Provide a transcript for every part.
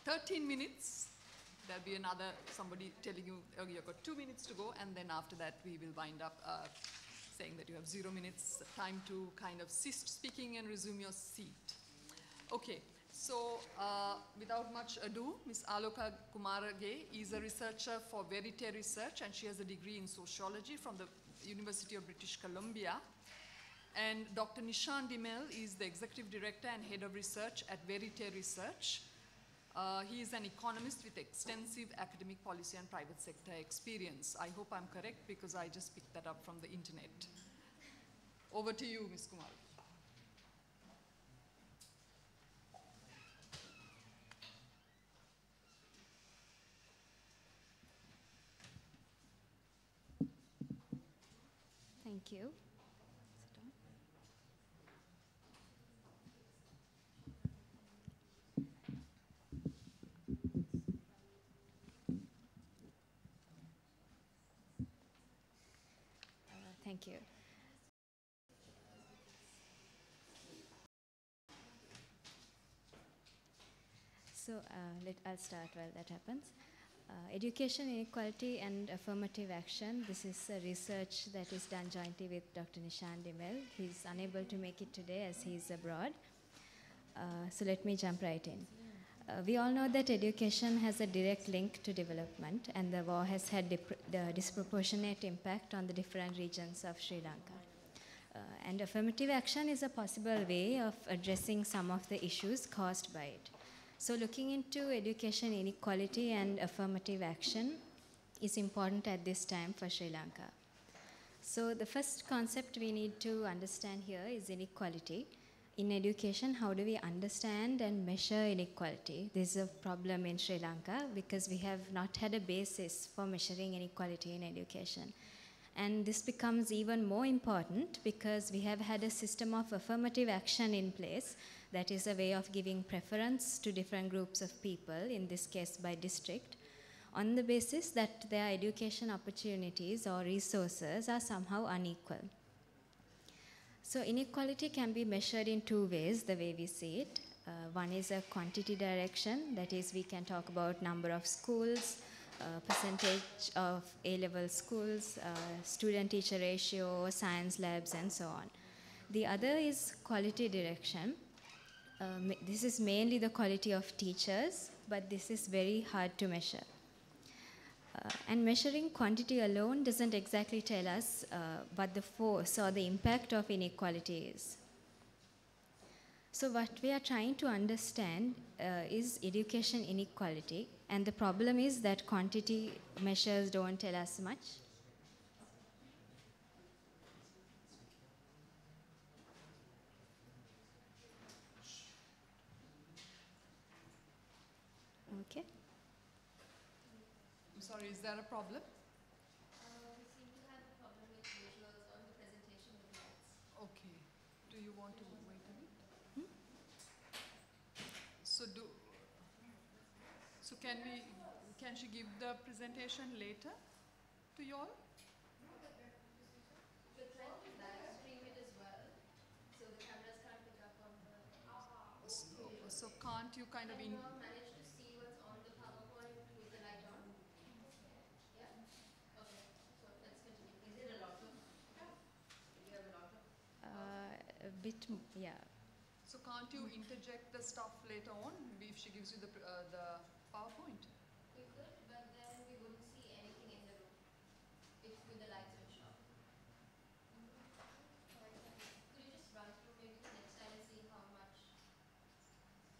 13 minutes. There'll be another, somebody telling you, oh, you've got 2 minutes to go, and then after that we will wind up saying that you have 0 minutes time to kind of cease speaking and resume your seat. Okay, so without much ado, Ms. Aloka Kumarage is a researcher for Verite Research, and she has a degree in sociology from the University of British Columbia. And Dr. Nishan Dimel is the executive director and head of research at Verite Research. He is an economist with extensive academic policy and private sector experience. I hope I'm correct because I just picked that up from the internet. Over to you, Ms. Kumar. Thank you. Thank you. So I'll start while that happens. Education inequality and affirmative action. This is a research that is done jointly with Dr. Nishan Dimel. He's unable to make it today as he's abroad. So let me jump right in. We all know that education has a direct link to development, and the war has had the disproportionate impact on the different regions of Sri Lanka. And affirmative action is a possible way of addressing some of the issues caused by it. So looking into education inequality and affirmative action is important at this time for Sri Lanka. So the first concept we need to understand here is inequality. In education, how do we understand and measure inequality? This is a problem in Sri Lanka because we have not had a basis for measuring inequality in education. And this becomes even more important because we have had a system of affirmative action in place, that is a way of giving preference to different groups of people, in this case by district, on the basis that their education opportunities or resources are somehow unequal. So inequality can be measured in two ways, the way we see it. One is a quantity direction, that is we can talk about number of schools, percentage of A-level schools, student-teacher ratio, science labs, and so on. The other is quality direction. This is mainly the quality of teachers, but this is very hard to measure. And measuring quantity alone doesn't exactly tell us what the force or the impact of inequality is. So what we are trying to understand is education inequality, and the problem is that quantity measures don't tell us much. Okay. I'm sorry, is there a problem? We seem to have a problem with visuals on the presentation with lights. Okay. Do you want to wait a bit? So can she give the presentation later to you all? We're trying to live stream it as well, so the cameras can't pick up on the So can't you kind of... Can you all manage to see what's on the PowerPoint with the light on? Yeah? Okay, so let's continue. Is it a lot of... Do you have a lot of... a bit, yeah. So can't you interject the stuff later on if she gives you the PowerPoint? We could, but then we wouldn't see anything in the room with the lights switched off. Could you just run through maybe the next slide and see how much?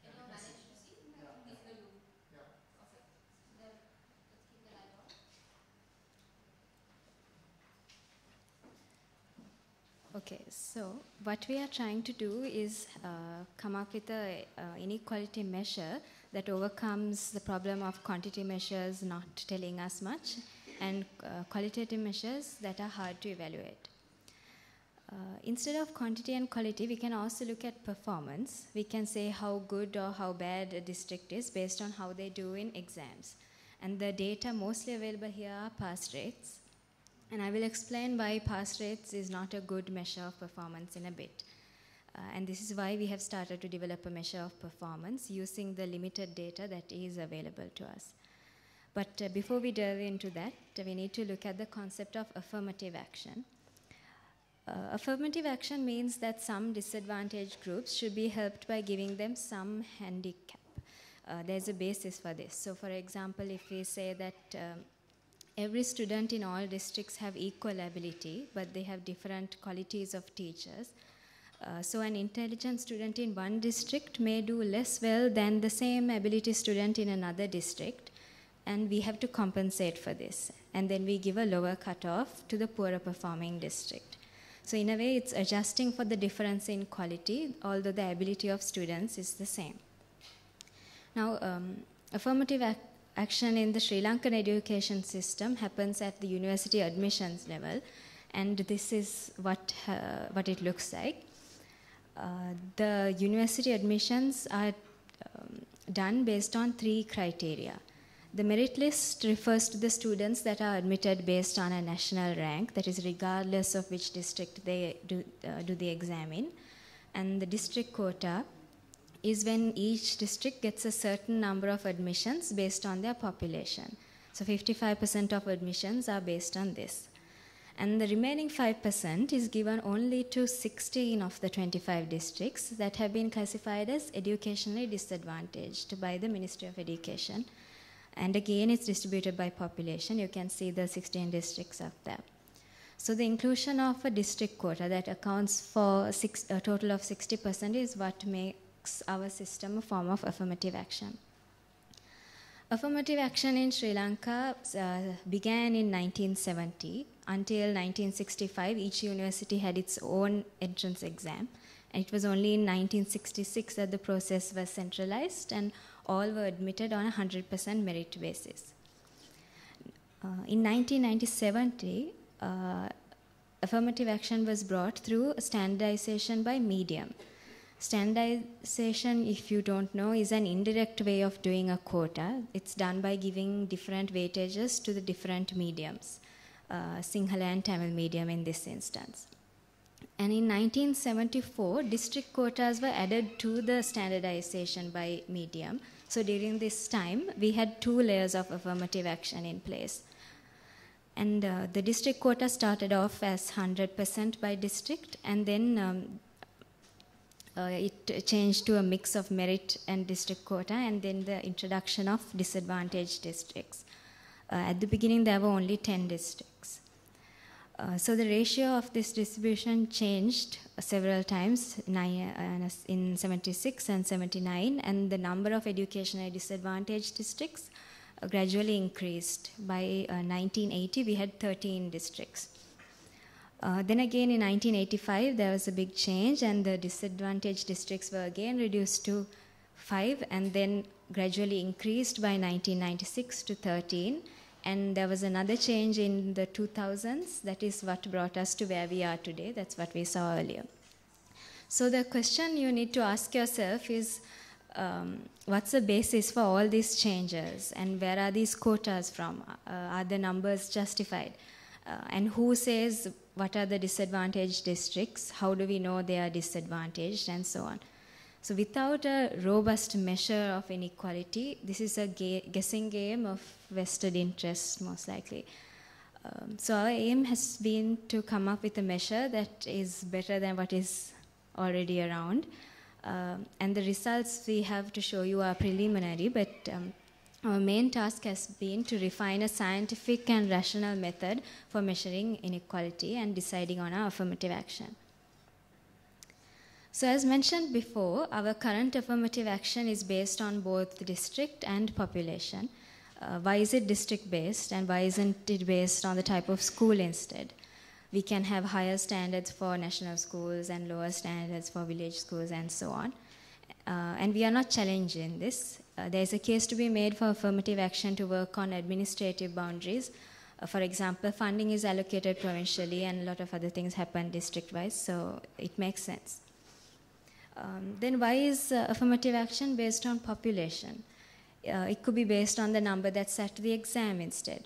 Can you all manage to see? Yeah. In the room? Yeah. Okay. Then let's keep the light on. Okay, so what we are trying to do is come up with an inequality measure that overcomes the problem of quantity measures not telling us much and qualitative measures that are hard to evaluate. Instead of quantity and quality, we can also look at performance. We can say how good or how bad a district is based on how they do in exams. And the data mostly available here are pass rates. And I will explain why pass rates is not a good measure of performance in a bit. And this is why we have started to develop a measure of performance using the limited data that is available to us. But before we delve into that, we need to look at the concept of affirmative action. Affirmative action means that some disadvantaged groups should be helped by giving them some handicap. There's a basis for this. So for example, if we say that every student in all districts have equal ability, but they have different qualities of teachers, so an intelligent student in one district may do less well than the same ability student in another district, and we have to compensate for this. And then we give a lower cutoff to the poorer performing district. So in a way, it's adjusting for the difference in quality, although the ability of students is the same. Now, affirmative action in the Sri Lankan education system happens at the university admissions level, and this is what it looks like. The university admissions are done based on 3 criteria. The merit list refers to the students that are admitted based on a national rank, that is regardless of which district they do the exam in. And the district quota is when each district gets a certain number of admissions based on their population. So 55% of admissions are based on this. And the remaining 5% is given only to 16 of the 25 districts that have been classified as educationally disadvantaged by the Ministry of Education. And again, it's distributed by population. You can see the 16 districts up there. So the inclusion of a district quota that accounts for a total of 60% is what makes our system a form of affirmative action. Affirmative action in Sri Lanka began in 1970. Until 1965, each university had its own entrance exam. And it was only in 1966 that the process was centralized and all were admitted on a 100% merit basis. In 1970, affirmative action was brought through standardization by medium. Standardization, if you don't know, is an indirect way of doing a quota. It's done by giving different weightages to the different mediums, Sinhala and Tamil medium in this instance. And in 1974, district quotas were added to the standardization by medium. So during this time, we had 2 layers of affirmative action in place. And the district quota started off as 100% by district, and then it changed to a mix of merit and district quota, and then the introduction of disadvantaged districts. At the beginning, there were only 10 districts. So the ratio of this distribution changed several times in 76 and 79, and the number of educationally disadvantaged districts gradually increased. By 1980, we had 13 districts. Then again in 1985, there was a big change, and the disadvantaged districts were again reduced to 5, and then gradually increased by 1996 to 13. And there was another change in the 2000s. That is what brought us to where we are today. That's what we saw earlier. So the question you need to ask yourself is, what's the basis for all these changes? And where are these quotas from? Are the numbers justified? And who says what are the disadvantaged districts? How do we know they are disadvantaged? And so on. So without a robust measure of inequality, this is a guessing game of vested interests, most likely. So our aim has been to come up with a measure that is better than what is already around. And the results we have to show you are preliminary, but our main task has been to refine a scientific and rational method for measuring inequality and deciding on our affirmative action. So as mentioned before, our current affirmative action is based on both district and population. Why is it district-based, and why isn't it based on the type of school instead? We can have higher standards for national schools and lower standards for village schools and so on. And we are not challenging this. There is a case to be made for affirmative action to work on administrative boundaries. For example, funding is allocated provincially and a lot of other things happen district-wise, so it makes sense. Then why is affirmative action based on population? It could be based on the number that's at the exam instead.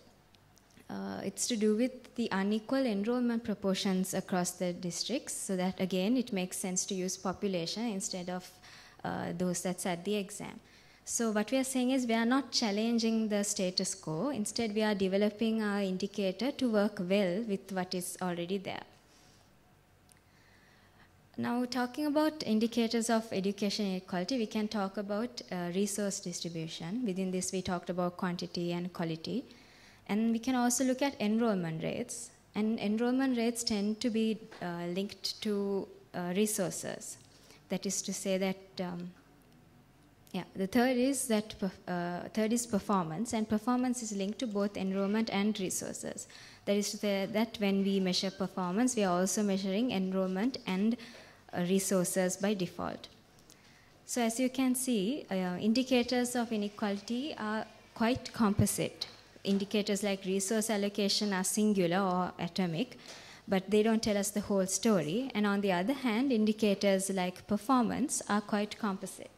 It's to do with the unequal enrollment proportions across the districts, so that again it makes sense to use population instead of those that's at the exam. So what we are saying is we are not challenging the status quo, instead we are developing our indicator to work well with what is already there. Now, talking about indicators of education inequality, we can talk about resource distribution. Within this, we talked about quantity and quality. And we can also look at enrollment rates. And enrollment rates tend to be linked to resources. That is to say that, the third is performance. And performance is linked to both enrollment and resources. That is to say that when we measure performance, we are also measuring enrollment and resources by default. So as you can see, indicators of inequality are quite composite. Indicators like resource allocation are singular or atomic, but they don't tell us the whole story. And on the other hand, indicators like performance are quite composite.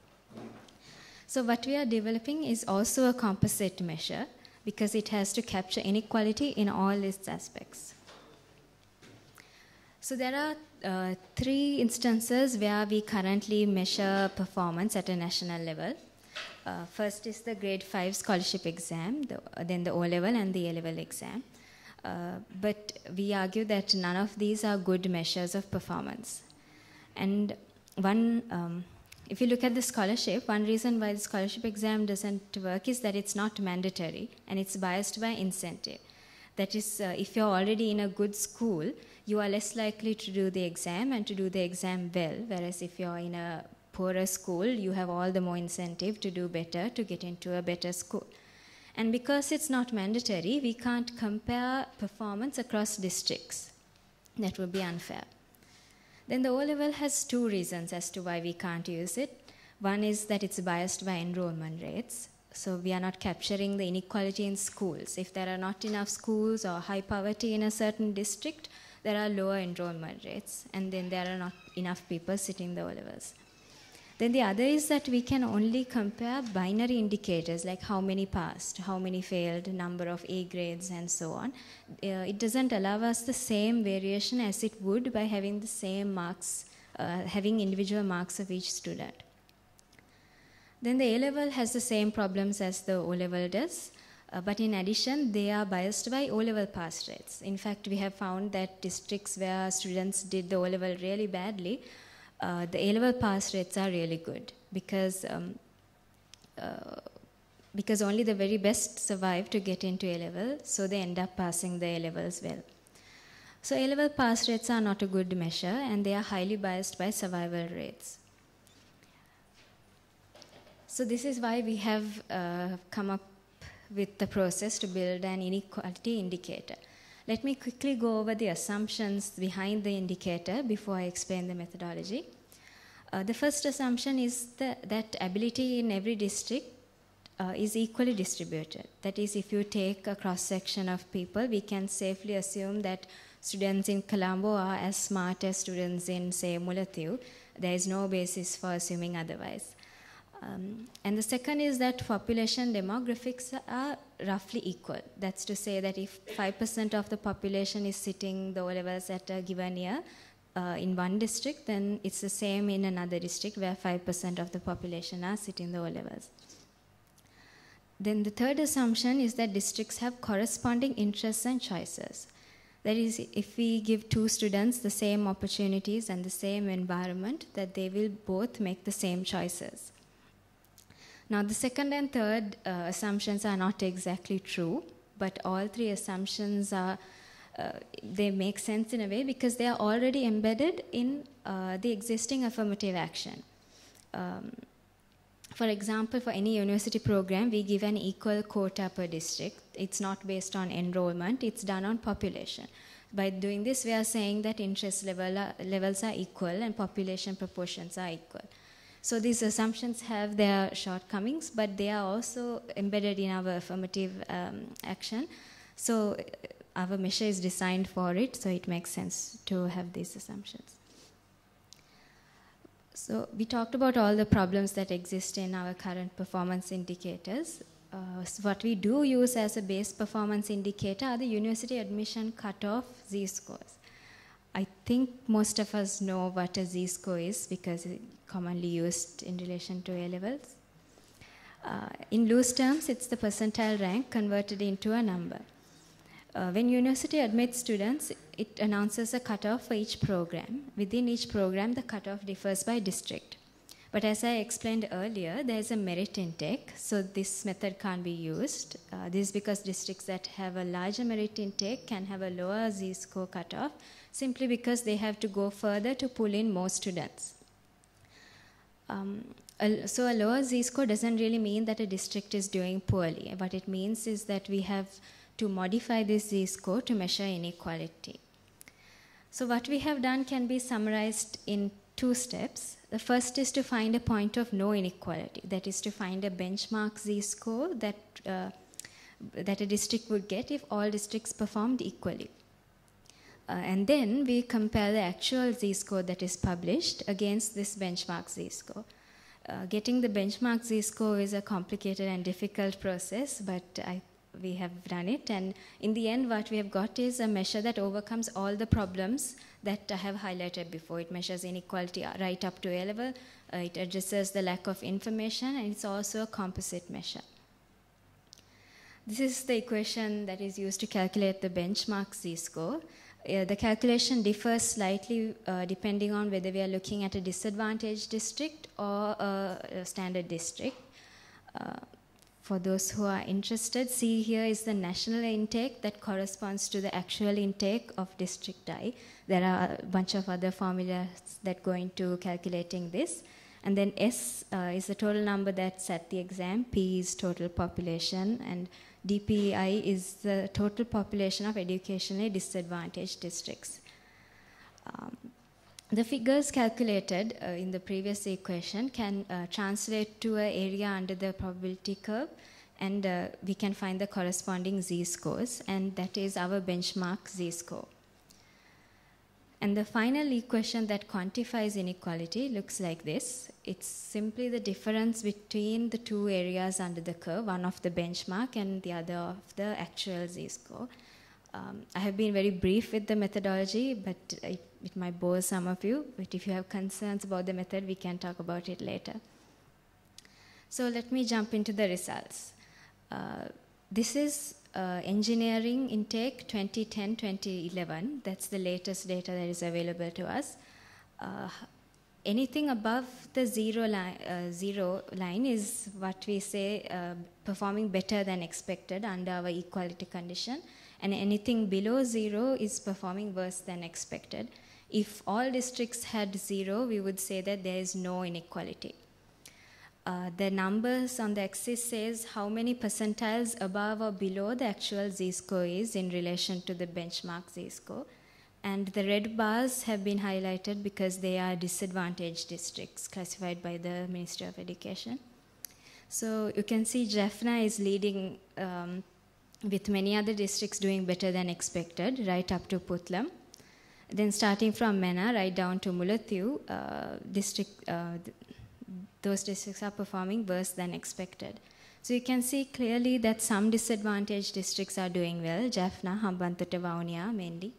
So what we are developing is also a composite measure because it has to capture inequality in all its aspects. So there are 3 instances where we currently measure performance at a national level. First is the grade 5 scholarship exam, then the O-level and the A-level exam. But we argue that none of these are good measures of performance. And if you look at the scholarship, one reason why the scholarship exam doesn't work is that it's not mandatory and it's biased by incentive. That is, if you're already in a good school, you are less likely to do the exam and to do the exam well, whereas if you're in a poorer school, you have all the more incentive to do better, to get into a better school. And because it's not mandatory, we can't compare performance across districts. That would be unfair. Then the O-level has 2 reasons as to why we can't use it. One is that it's biased by enrollment rates. So we are not capturing the inequality in schools. If there are not enough schools or high poverty in a certain district, there are lower enrollment rates, and then there are not enough people sitting the O-levels. Then the other is that we can only compare binary indicators like how many passed, how many failed, number of A grades, and so on. It doesn't allow us the same variation as it would by having the same marks, having individual marks of each student. Then the A-level has the same problems as the O-level does. But in addition, they are biased by O-level pass rates. In fact, we have found that districts where students did the O-level really badly, the A-level pass rates are really good because only the very best survive to get into A-level, so they end up passing the A-levels well. So A-level pass rates are not a good measure, and they are highly biased by survival rates. So this is why we have come up with the process to build an inequality indicator. Let me quickly go over the assumptions behind the indicator before I explain the methodology. The first assumption is that ability in every district is equally distributed. That is, if you take a cross-section of people, we can safely assume that students in Colombo are as smart as students in, say, Mullaitivu. There is no basis for assuming otherwise. And the second is that population demographics are roughly equal. That's to say that if 5% of the population is sitting the O-levels at a given year in one district, then it's the same in another district where 5% of the population are sitting the O-levels. Then the third assumption is that districts have corresponding interests and choices. That is, if we give 2 students the same opportunities and the same environment, that they will both make the same choices. Now, the second and third assumptions are not exactly true, but all 3 assumptions they make sense in a way because they are already embedded in the existing affirmative action. For example, for any university program, we give an equal quota per district. It's not based on enrollment, it's done on population. By doing this, we are saying that interest levels are equal and population proportions are equal. So these assumptions have their shortcomings, but they are also embedded in our affirmative action. So our measure is designed for it, so it makes sense to have these assumptions. So we talked about all the problems that exist in our current performance indicators. what we do use as a base performance indicator are the university admission cutoff z-scores. I think most of us know what a z-score is because it's commonly used in relation to A-levels. In loose terms, it's the percentile rank converted into a number. When university admits students, it announces a cutoff for each program. Within each program, the cutoff differs by district. But as I explained earlier, there is a merit intake, so this method can't be used. This is because districts that have a larger merit intake can have a lower z-score cutoff, simply because they have to go further to pull in more students. So a lower z-score doesn't really mean that a district is doing poorly. What it means is that we have to modify this z-score to measure inequality. So what we have done can be summarized in 2 steps. The first is to find a point of no inequality, that is to find a benchmark z-score that a district would get if all districts performed equally. And then we compare the actual z-score that is published against this benchmark z-score. Getting the benchmark z-score is a complicated and difficult process, but we have done it, and in the end what we have got is a measure that overcomes all the problems that I have highlighted before. It measures inequality right up to A level, it addresses the lack of information, and it's also a composite measure. This is the equation that is used to calculate the benchmark z-score. The calculation differs slightly depending on whether we are looking at a disadvantaged district or a standard district. For those who are interested, see here is the national intake that corresponds to the actual intake of district I. There are a bunch of other formulas that go into calculating this. And then S is the total number that's at the exam, P is total population, and DPI is the total population of educationally disadvantaged districts. The figures calculated in the previous equation can translate to an area under the probability curve, and we can find the corresponding z-scores, and that is our benchmark z-score. And the final equation that quantifies inequality looks like this. It's simply the difference between the 2 areas under the curve, one of the benchmark and the other of the actual z-score. I have been very brief with the methodology, but it might bore some of you. But if you have concerns about the method, we can talk about it later. So let me jump into the results. This is engineering intake 2010-2011. That's the latest data that is available to us. Anything above the zero line is what we say performing better than expected under our equality condition, and anything below 0 is performing worse than expected. If all districts had 0, we would say that there is no inequality. The numbers on the axis says how many percentiles above or below the actual z-score is in relation to the benchmark z-score. And the red bars have been highlighted because they are disadvantaged districts classified by the Ministry of Education. So you can see Jaffna is leading with many other districts doing better than expected, right up to Putlam. Then starting from Mena right down to Mulathu, those districts are performing worse than expected. So you can see clearly that some disadvantaged districts are doing well, Jaffna, Hambantota, Vavuniya mainly.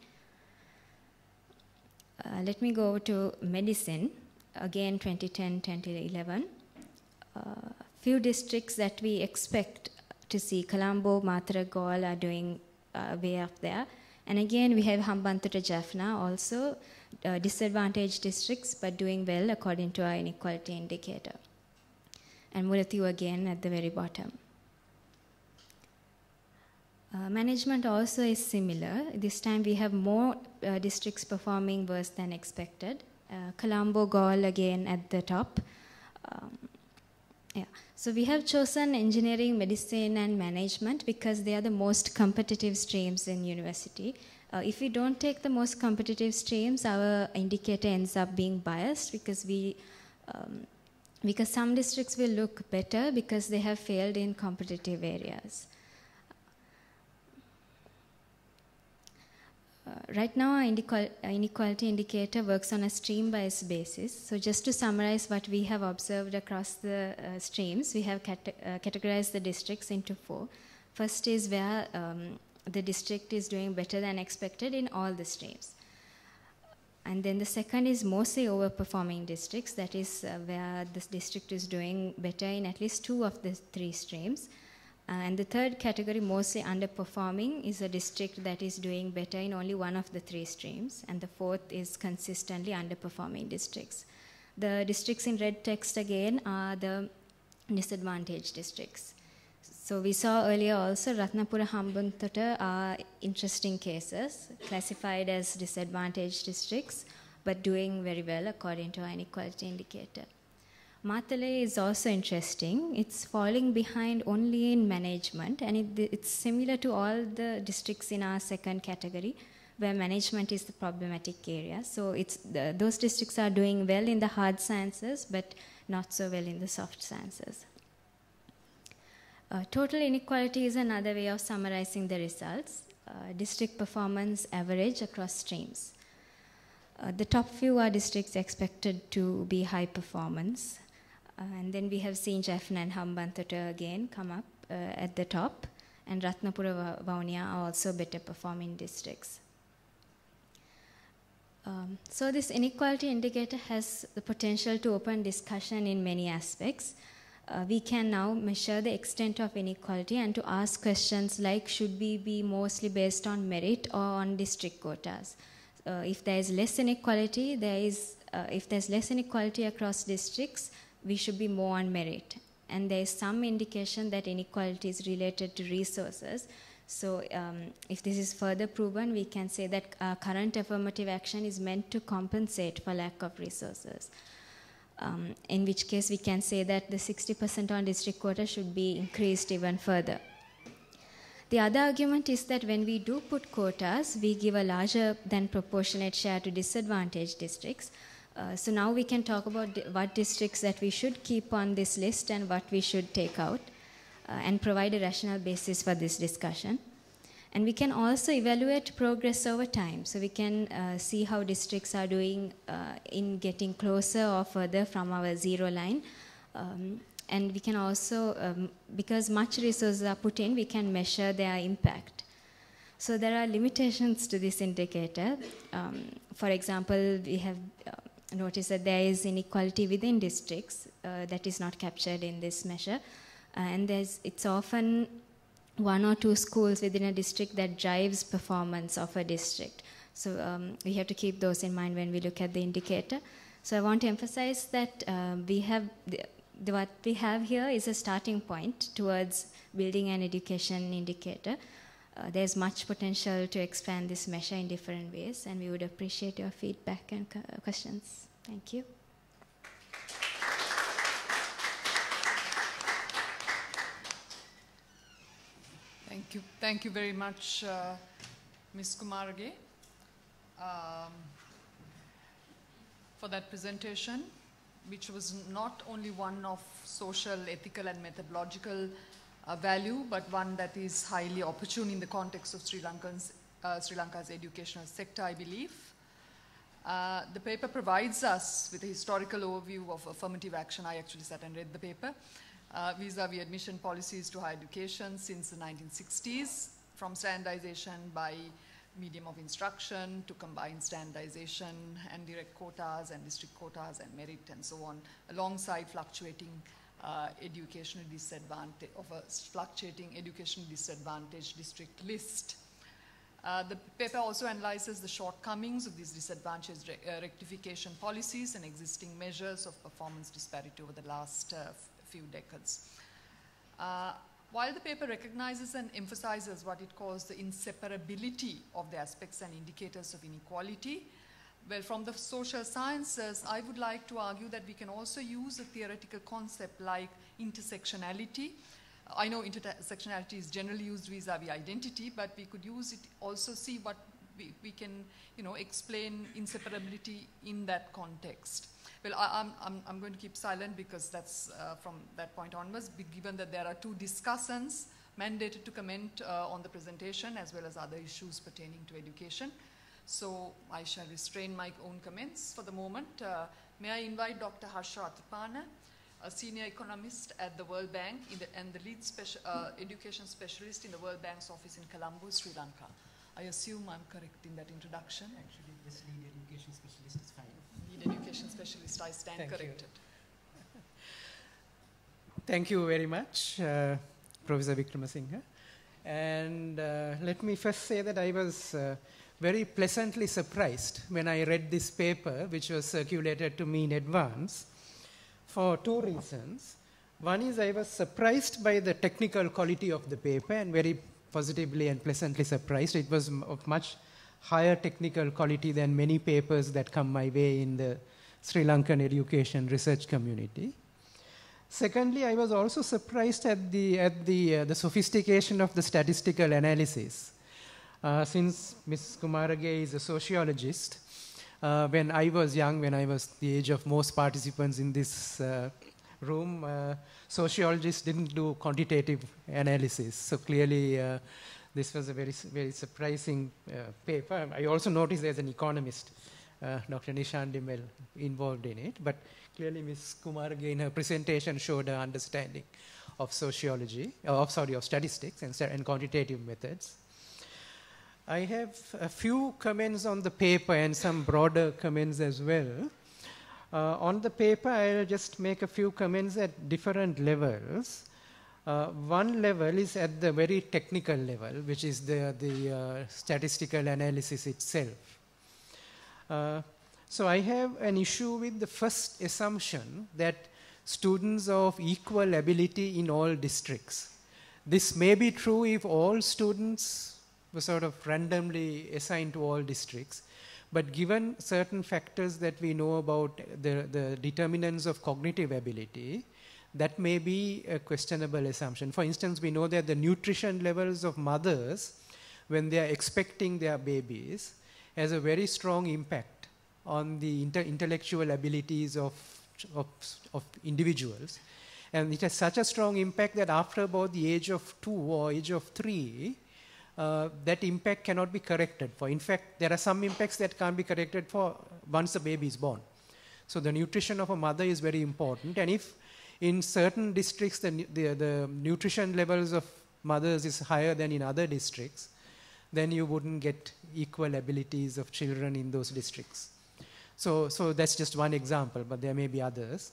Let me go to medicine, again 2010-2011. Few districts that we expect to see, Colombo, Mathura, Galle are doing way up there. And again, we have Hambantota, Jaffna also, disadvantaged districts, but doing well according to our inequality indicator. And Mulathu again at the very bottom. Management also is similar. This time we have more districts performing worse than expected. Colombo, Galle again at the top. Yeah. So we have chosen engineering, medicine, and management because they are the most competitive streams in university. If we don't take the most competitive streams, our indicator ends up being biased because because some districts will look better because they have failed in competitive areas. right now, our inequality indicator works on a stream-based basis. So just to summarize what we have observed across the streams, we have categorized the districts into 4. First is where the district is doing better than expected in all the streams. And then the second is mostly overperforming districts. That is where this district is doing better in at least 2 of the 3 streams. And the third category, mostly underperforming, is a district that is doing better in only 1 of the 3 streams. And the fourth is consistently underperforming districts. The districts in red text again are the disadvantaged districts. So we saw earlier also Ratnapura Hambantota are interesting cases, classified as disadvantaged districts, but doing very well according to our inequality indicator. Matale is also interesting. It's falling behind only in management, and it's similar to all the districts in our second category, where management is the problematic area. So those districts are doing well in the hard sciences, but not so well in the soft sciences. Total inequality is another way of summarizing the results. District performance average across streams. The top few are districts expected to be high performance. And then we have seen Jaffna and Hambantota again come up at the top, and Ratnapura Vaunia are also better performing districts. So this inequality indicator has the potential to open discussion in many aspects. We can now measure the extent of inequality and to ask questions like, should we be mostly based on merit or on district quotas? If there is less inequality, if there's less inequality across districts, we should be more on merit. And there is some indication that inequality is related to resources. So if this is further proven, we can say that current affirmative action is meant to compensate for lack of resources. In which case we can say that the 60% on district quota should be increased even further. The other argument is that when we do put quotas, we give a larger than proportionate share to disadvantaged districts. So now we can talk about what districts that we should keep on this list and what we should take out, and provide a rational basis for this discussion. And we can also evaluate progress over time. So we can see how districts are doing in getting closer or further from our zero line. And we can also, because much resources are put in, we can measure their impact. So there are limitations to this indicator. For example, we have noticed that there is inequality within districts that is not captured in this measure. And it's often 1 or 2 schools within a district that drives performance of a district. So we have to keep those in mind when we look at the indicator. So I want to emphasize that what we have here is a starting point towards building an education indicator. There's much potential to expand this measure in different ways, and we would appreciate your feedback and questions. Thank you. Thank you. Thank you very much, Ms. Kumarage, for that presentation, which was not only one of social, ethical, and methodological value, but one that is highly opportune in the context of Sri Lanka's educational sector, I believe. The paper provides us with a historical overview of affirmative action. I actually sat and read the paper. Vis-a-vis admission policies to higher education since the 1960s, from standardization by medium of instruction to combined standardization and direct quotas and district quotas and merit and so on, alongside fluctuating educational disadvantage district list. The paper also analyzes the shortcomings of these disadvantage rectification policies and existing measures of performance disparity over the last few decades. While the paper recognizes and emphasizes what it calls the inseparability of the aspects and indicators of inequality, well, from the social sciences, I would like to argue that we can also use a theoretical concept like intersectionality. I know intersectionality is generally used vis-a-vis identity, but we could use it also see what we can, explain inseparability in that context. Well, I'm going to keep silent because that's from that point onwards, given that there are 2 discussants mandated to comment on the presentation as well as other issues pertaining to education. So I shall restrain my own comments for the moment. May I invite Dr. Harsha Athapana, a senior economist at the World Bank and the lead education specialist in the World Bank's office in Colombo, Sri Lanka. I assume I'm correct in that introduction. Actually, this lead education specialist is fine. Lead education specialist, I stand Thank corrected. Thank you very much, Professor Vikramasinghe. And let me first say that I was very pleasantly surprised when I read this paper, which was circulated to me in advance, for two reasons. One is I was surprised by the technical quality of the paper, and very positively and pleasantly surprised. It was of much higher technical quality than many papers that come my way in the Sri Lankan education research community. Secondly, I was also surprised at the sophistication of the statistical analysis. Since Ms. Kumarage is a sociologist, when I was young, when I was the age of most participants in this room, sociologists didn't do quantitative analysis. So clearly, this was a very surprising paper. I also noticed there's an economist, Dr. Nishan Dimel, involved in it. But clearly, Ms. Kumarage in her presentation showed her understanding of sociology, of statistics and quantitative methods. I have a few comments on the paper and some broader comments as well. On the paper, I'll just make a few comments at different levels. One level is at the very technical level, which is the statistical analysis itself. So I have an issue with the first assumption that students are of equal ability in all districts. This may be true if all students were sort of randomly assigned to all districts. But given certain factors that we know about the determinants of cognitive ability, that may be a questionable assumption. For instance, we know that the nutrition levels of mothers, when they are expecting their babies, has a very strong impact on the intellectual abilities of individuals. And it has such a strong impact that after about the age of 2 or age of 3, that impact cannot be corrected for. In fact, there are some impacts that can't be corrected for once a baby is born. So the nutrition of a mother is very important. And if in certain districts the nutrition levels of mothers is higher than in other districts, then you wouldn't get equal abilities of children in those districts. So that's just one example, but there may be others.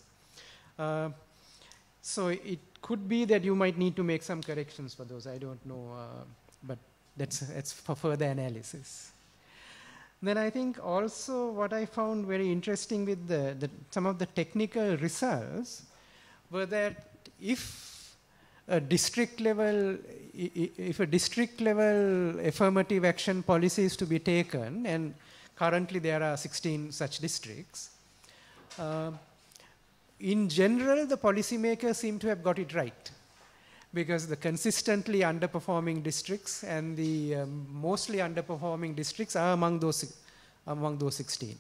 So it could be that you might need to make some corrections for those. I don't know, but that's for further analysis. Then I think also what I found very interesting with some of the technical results were that if a district level affirmative action policy is to be taken, and currently there are 16 such districts, in general the policymakers seem to have got it right, because the consistently underperforming districts and the mostly underperforming districts are among those 16.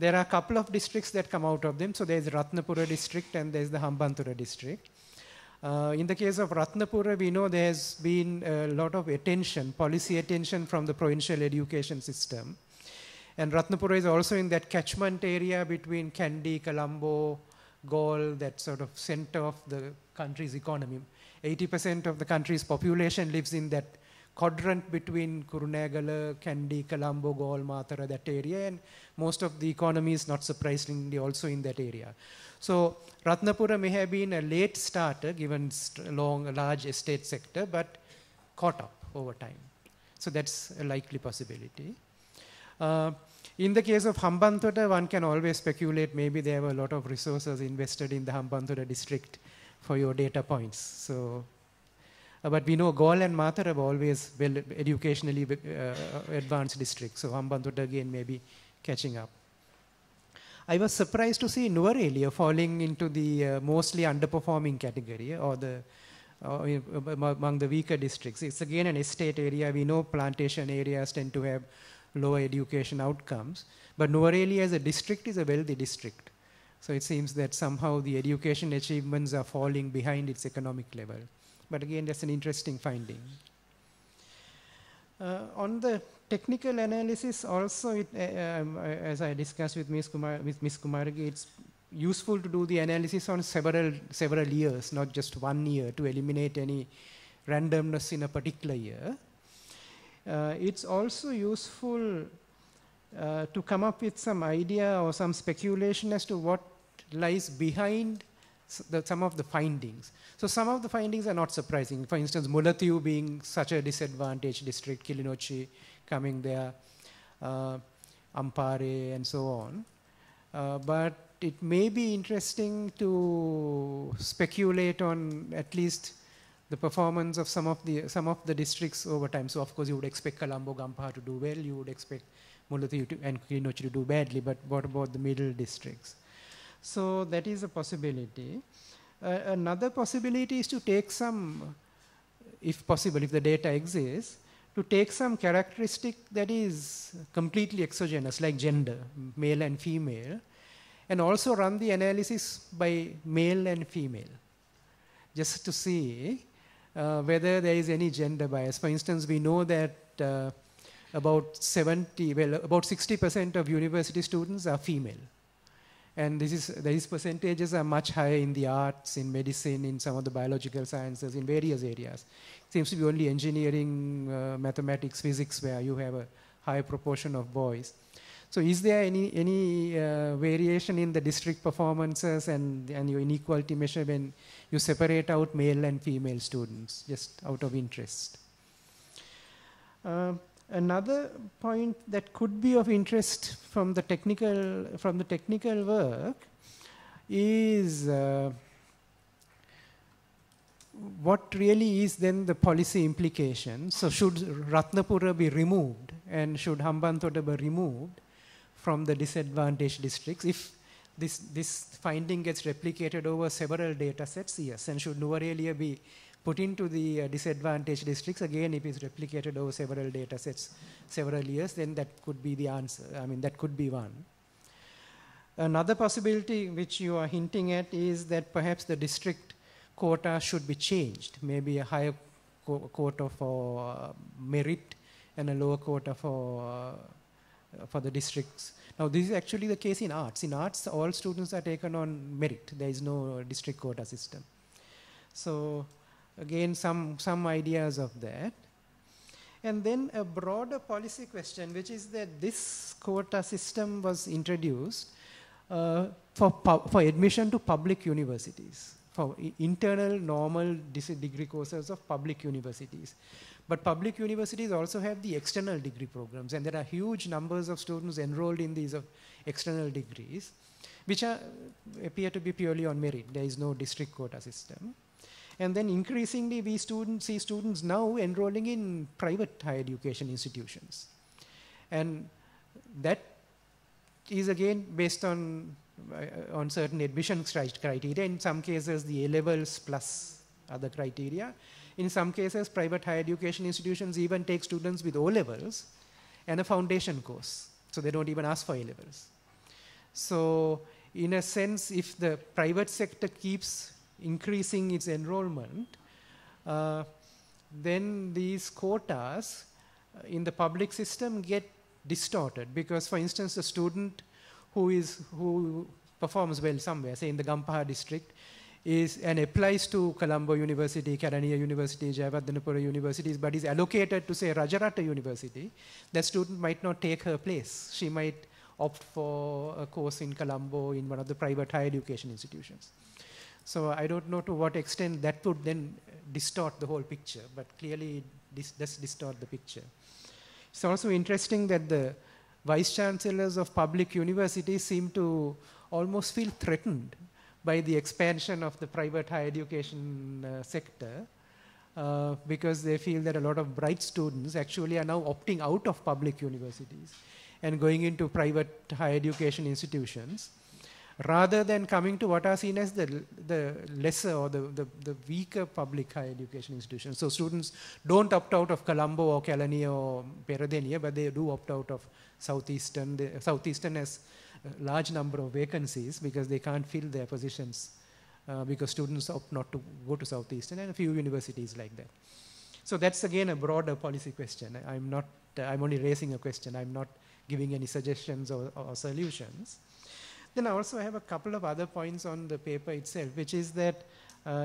There are a couple of districts that come out of them. So there's Ratnapura district and there's the Hambantota district. In the case of Ratnapura, we know there's been a lot of attention, policy attention from the provincial education system. And Ratnapura is also in that catchment area between Kandy, Colombo, Galle, that sort of center of the country's economy. 80% of the country's population lives in that quadrant between Kurunegala, Kandy, Colombo, Galle, Matara, that area, and most of the economy is not surprisingly also in that area. So Ratnapura may have been a late starter given a large estate sector, but caught up over time. So that's a likely possibility. In the case of Hambantota, one can always speculate maybe there were a lot of resources invested in the Hambantota district for your data points. So, but we know Galle and Matara are always well educationally advanced districts. So Hambantota again may be catching up. I was surprised to see Nuwara falling into the mostly underperforming category, or among the weaker districts. It's again an estate area. We know plantation areas tend to have lower education outcomes, but Nuwara as a district is a wealthy district. So it seems that somehow the education achievements are falling behind its economic level. But again, that's an interesting finding. On the technical analysis also, as I discussed with Ms. Kumaragi, it's useful to do the analysis on several years, not just 1 year, to eliminate any randomness in a particular year. It's also useful to come up with some idea or some speculation as to what lies behind some of the findings. So some of the findings are not surprising. For instance, Mullaitivu being such a disadvantaged district, Kilinochchi coming there, Ampare and so on. But it may be interesting to speculate on at least the performance of some of the districts over time. So of course you would expect Colombo, Gampaha to do well, you would expect Mullaitivu and Kilinochchi to do badly, but what about the middle districts? So that is a possibility. Another possibility is to take some, if possible, if the data exists, to take some characteristic that is completely exogenous, like gender, male and female, and also run the analysis by male and female, just to see whether there is any gender bias. For instance, we know that about 60% of university students are female. And these percentages are much higher in the arts, in medicine, in some of the biological sciences, in various areas. It seems to be only engineering, mathematics, physics, where you have a high proportion of boys. So is there any variation in the district performances and your inequality measure when you separate out male and female students, just out of interest? Another point that could be of interest from the technical work is what really is then the policy implication. So should Ratnapura be removed and should Hambantota be removed from the disadvantaged districts? If this finding gets replicated over several data sets, yes. And should Nuwara be put into the disadvantaged districts? Again, if it's replicated over several data sets, several years, then that could be the answer. I mean, that could be one. Another possibility which you are hinting at is that perhaps the district quota should be changed. Maybe a higher quota for merit and a lower quota for the districts. Now, this is actually the case in arts. In arts, all students are taken on merit. There is no district quota system. So, again, some ideas of that. And then a broader policy question, which is that this quota system was introduced for admission to public universities, for internal normal degree courses of public universities. But public universities also have the external degree programs, and there are huge numbers of students enrolled in these external degrees, which appear to be purely on merit. There is no district quota system. And then increasingly, we see students now enrolling in private higher education institutions. And that is again based on certain admission criteria. In some cases, the A levels plus other criteria. In some cases, private higher education institutions even take students with O levels and a foundation course. So they don't even ask for A levels. So in a sense, if the private sector keeps increasing its enrollment, then these quotas in the public system get distorted, because for instance, a student who performs well somewhere, say in the Gampaha district, and applies to Colombo University, Kelaniya University, Jayawardhanapura universities, but is allocated to say Rajarata University, that student might not take her place. She might opt for a course in Colombo in one of the private higher education institutions. So I don't know to what extent that would then distort the whole picture, but clearly this does distort the picture. It's also interesting that the vice chancellors of public universities seem to almost feel threatened by the expansion of the private higher education sector, because they feel that a lot of bright students actually are now opting out of public universities and going into private higher education institutions, rather than coming to what are seen as the lesser or the weaker public higher education institutions. So students don't opt out of Colombo or Kelaniya or Peradeniya, but they do opt out of Southeastern. Southeastern has a large number of vacancies because they can't fill their positions because students opt not to go to Southeastern, and a few universities like that. So that's again a broader policy question. I'm only raising a question. I'm not giving any suggestions or solutions. Then I also have a couple of other points on the paper itself, which is that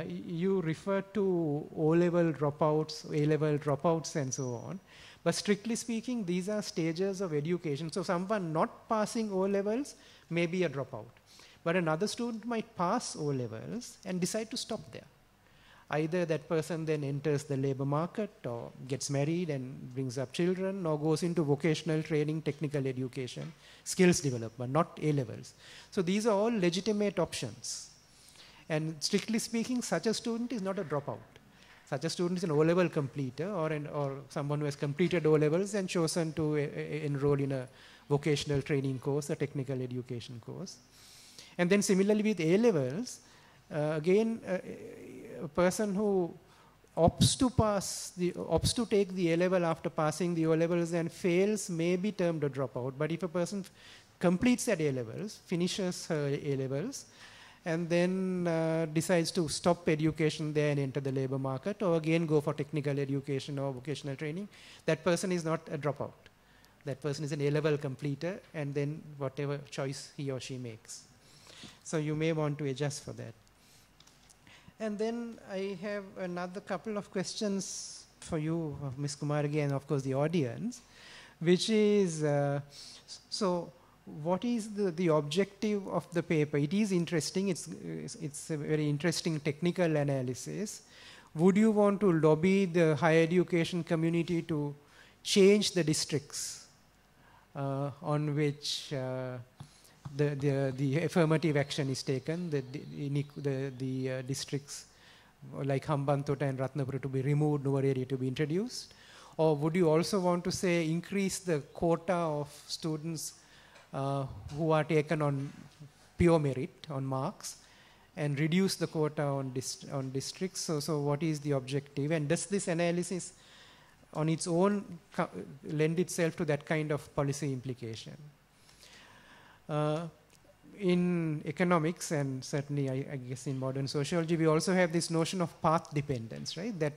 you refer to O-level dropouts, A-level dropouts, and so on. But strictly speaking, these are stages of education. So someone not passing O-levels may be a dropout. But another student might pass O-levels and decide to stop there. Either that person then enters the labor market or gets married and brings up children or goes into vocational training, technical education, skills development, not A-levels. So these are all legitimate options. And strictly speaking, such a student is not a dropout. Such a student is an O-level completer or someone who has completed O-levels and chosen to enroll in a vocational training course, a technical education course. And then similarly with A-levels, again, a person who opts to take the A-level after passing the O-levels and fails may be termed a dropout. But if a person completes that A-levels, finishes her A-levels, and then decides to stop education there and enter the labor market, or again go for technical education or vocational training, that person is not a dropout. That person is an A-level completer, and then whatever choice he or she makes. So you may want to adjust for that. And then I have another couple of questions for you, Ms. Kumaragi, and of course the audience, which is, so what is the objective of the paper? It is interesting, it's a very interesting technical analysis. Would you want to lobby the higher education community to change the districts on which the affirmative action is taken, the districts like Hambantota and Ratnapura to be removed, Nuwara to be introduced? Or would you also want to say increase the quota of students who are taken on pure merit, on marks, and reduce the quota on districts? So what is the objective? And does this analysis on its own lend itself to that kind of policy implication? In economics, and certainly I guess in modern sociology, we also have this notion of path dependence, right? That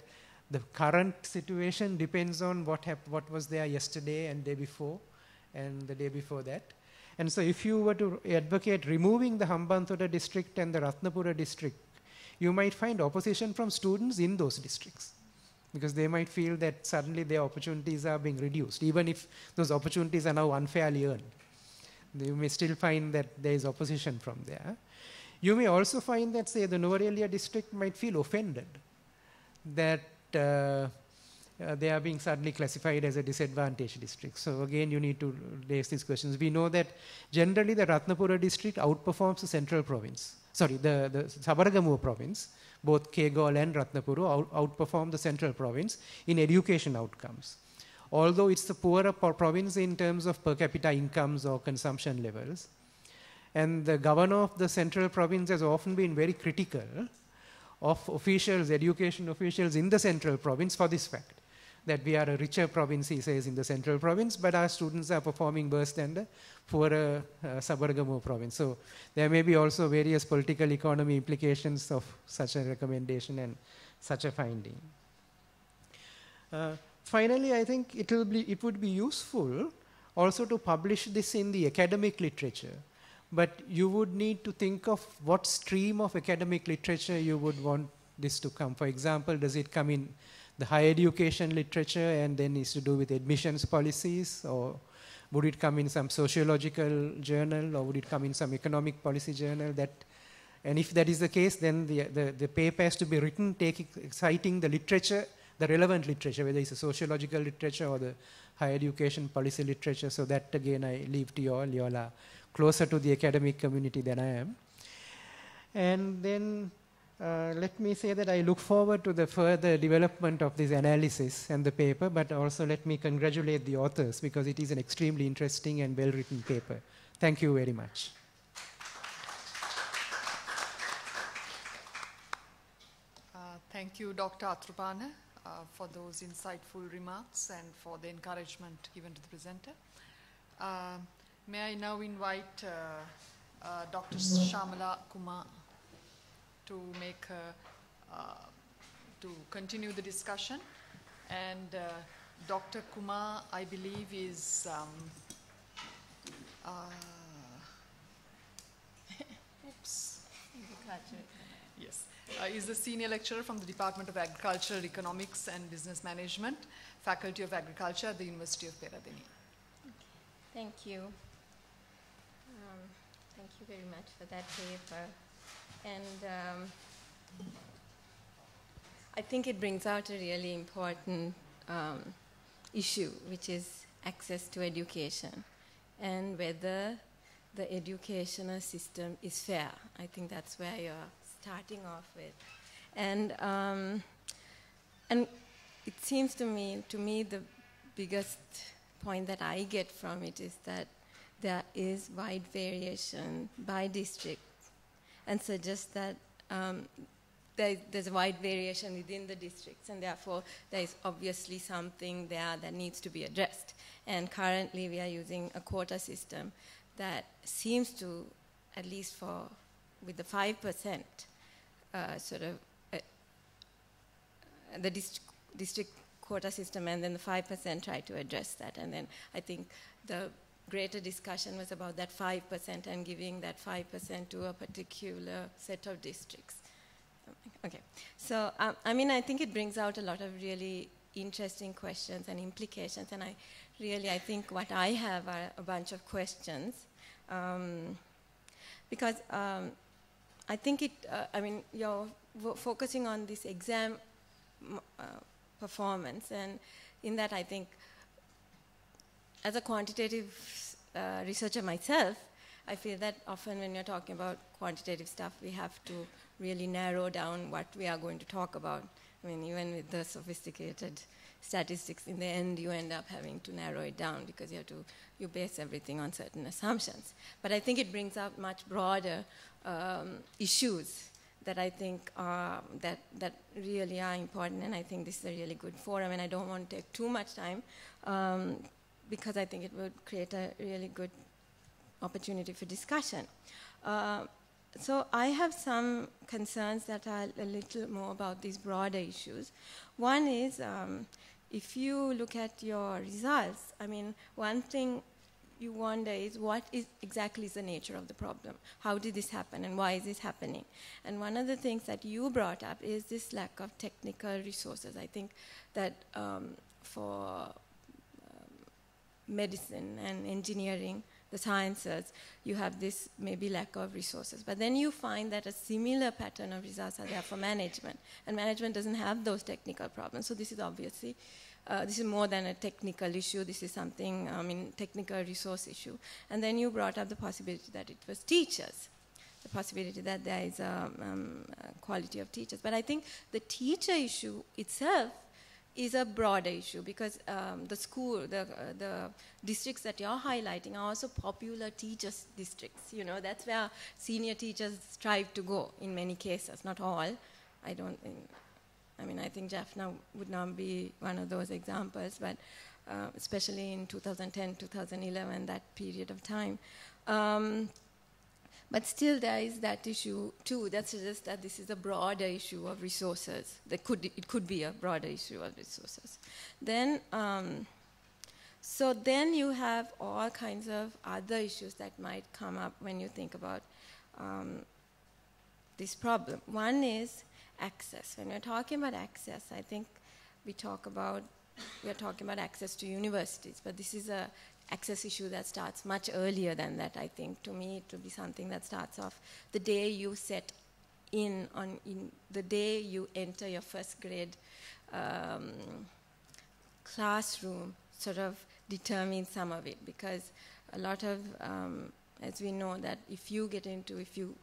the current situation depends on what was there yesterday and day before and the day before that. And so if you were to advocate removing the Hambantota district and the Ratnapura district, you might find opposition from students in those districts, because they might feel that suddenly their opportunities are being reduced, even if those opportunities are now unfairly earned. You may still find that there is opposition from there. You may also find that, say, the Nuwara district might feel offended that they are being suddenly classified as a disadvantaged district. So again, you need to raise these questions. We know that generally the Ratnapura district outperforms the central province. Sorry, the Sabaragamuwa province, both Kegol and Ratnapura outperform the central province in education outcomes. Although it's the poorer province in terms of per capita incomes or consumption levels. And the governor of the central province has often been very critical of officials, education officials in the central province for this fact, that we are a richer province, he says, in the central province, but our students are performing worse than the poorer Sabaragamuwa province. So there may be also various political economy implications of such a recommendation and such a finding. Finally, I think it would be useful also to publish this in the academic literature, but you would need to think of what stream of academic literature you would want this to come. For example, does it come in the higher education literature and then is to do with admissions policies, or would it come in some sociological journal, or would it come in some economic policy journal? And if that is the case, then the paper has to be written citing the literature, the relevant literature, whether it's a sociological literature or the higher education policy literature. So that again I leave to you all. You all are closer to the academic community than I am. And then let me say that I look forward to the further development of this analysis and the paper, but also let me congratulate the authors, because it is an extremely interesting and well-written paper. Thank you very much. Thank you, Dr. Atrupana, for those insightful remarks and for the encouragement given to the presenter. May I now invite Dr. Shamala Kumar to continue the discussion. And Dr. Kumar, I believe, is oops. Yes, is the senior lecturer from the Department of Agriculture, Economics and Business Management, Faculty of Agriculture at the University of Peradeniya. Thank you. Thank you very much for that paper. And I think it brings out a really important issue, which is access to education and whether the educational system is fair. I think that's where you're starting off with. And it seems to me, the biggest point that I get from it is that there is wide variation by district, and suggests that there's a wide variation within the districts, and therefore there is obviously something there that needs to be addressed. And currently we are using a quota system that seems to, at least with the 5%, the district quota system, and then the 5% try to address that. And then I think the greater discussion was about that 5% and giving that 5% to a particular set of districts. Okay, so I think it brings out a lot of really interesting questions and implications, and I think what I have are a bunch of questions, because I think you're focusing on this exam performance, and in that I think, as a quantitative researcher myself, I feel that often when you're talking about quantitative stuff, we have to really narrow down what we are going to talk about. I mean, even with the sophisticated statistics, in the end, you end up having to narrow it down because you base everything on certain assumptions. But I think it brings out much broader issues that I think that really are important, and I think this is a really good forum, and I don't want to take too much time because I think it would create a really good opportunity for discussion. So I have some concerns that are a little more about these broader issues. One is, if you look at your results, I mean, one thing you wonder is what is exactly the nature of the problem? How did this happen and why is this happening? And one of the things that you brought up is this lack of technical resources. I think that for medicine and engineering, the sciences, you have this maybe lack of resources. But then you find that a similar pattern of results are there for management. And management doesn't have those technical problems. So this is obviously, this is more than a technical issue. This is something, technical resource issue. And then you brought up the possibility that it was teachers, the possibility that there is a quality of teachers. But I think the teacher issue itself is a broader issue because the districts that you're highlighting are also popular teachers districts. You know, that's where senior teachers strive to go in many cases, not all. I think Jaffna would not be one of those examples, but especially in 2010, 2011, that period of time. But still there is that issue too that suggests that this is a broader issue of resources. It could be a broader issue of resources. Then, so then you have all kinds of other issues that might come up when you think about this problem. One is access. When we're talking about access, I think we're talking about access to universities, but this is a access issue that starts much earlier than that. I think to me it would be something that starts off the day you set in the day you enter your first grade classroom, sort of determines some of it, because a lot of as we know that if you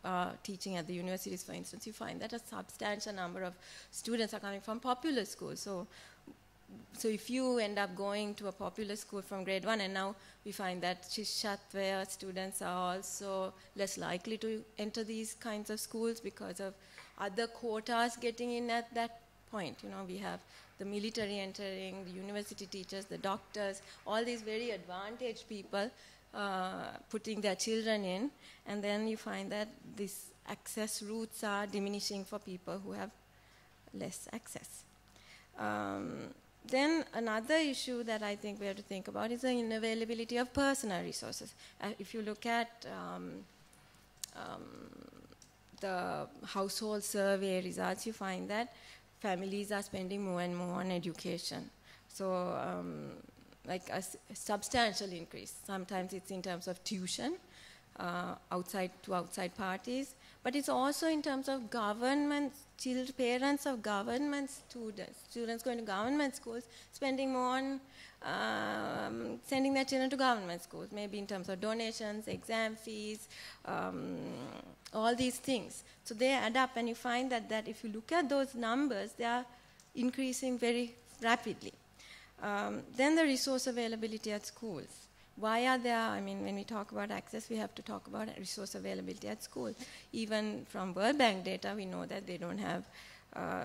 are teaching at the universities, for instance, you find that a substantial number of students are coming from popular schools. So if you end up going to a popular school from grade 1, and now we find that Shishatwaya students are also less likely to enter these kinds of schools because of other quotas getting in at that point. You know, we have the military entering, the university teachers, the doctors, all these very advantaged people putting their children in, and then you find that these access routes are diminishing for people who have less access. Then another issue that I think we have to think about is the unavailability of personal resources. If you look at the household survey results, you find that families are spending more and more on education. So like a substantial increase. Sometimes it's in terms of tuition, outside parties, but it's also in terms of government, parents of government students going to government schools, spending more on sending their children to government schools, maybe in terms of donations, exam fees, all these things. So they add up, and you find that if you look at those numbers, they are increasing very rapidly. Then the resource availability at schools. Why are there, I mean, when we talk about access, we have to talk about resource availability at school. Even from World Bank data, we know that they don't have,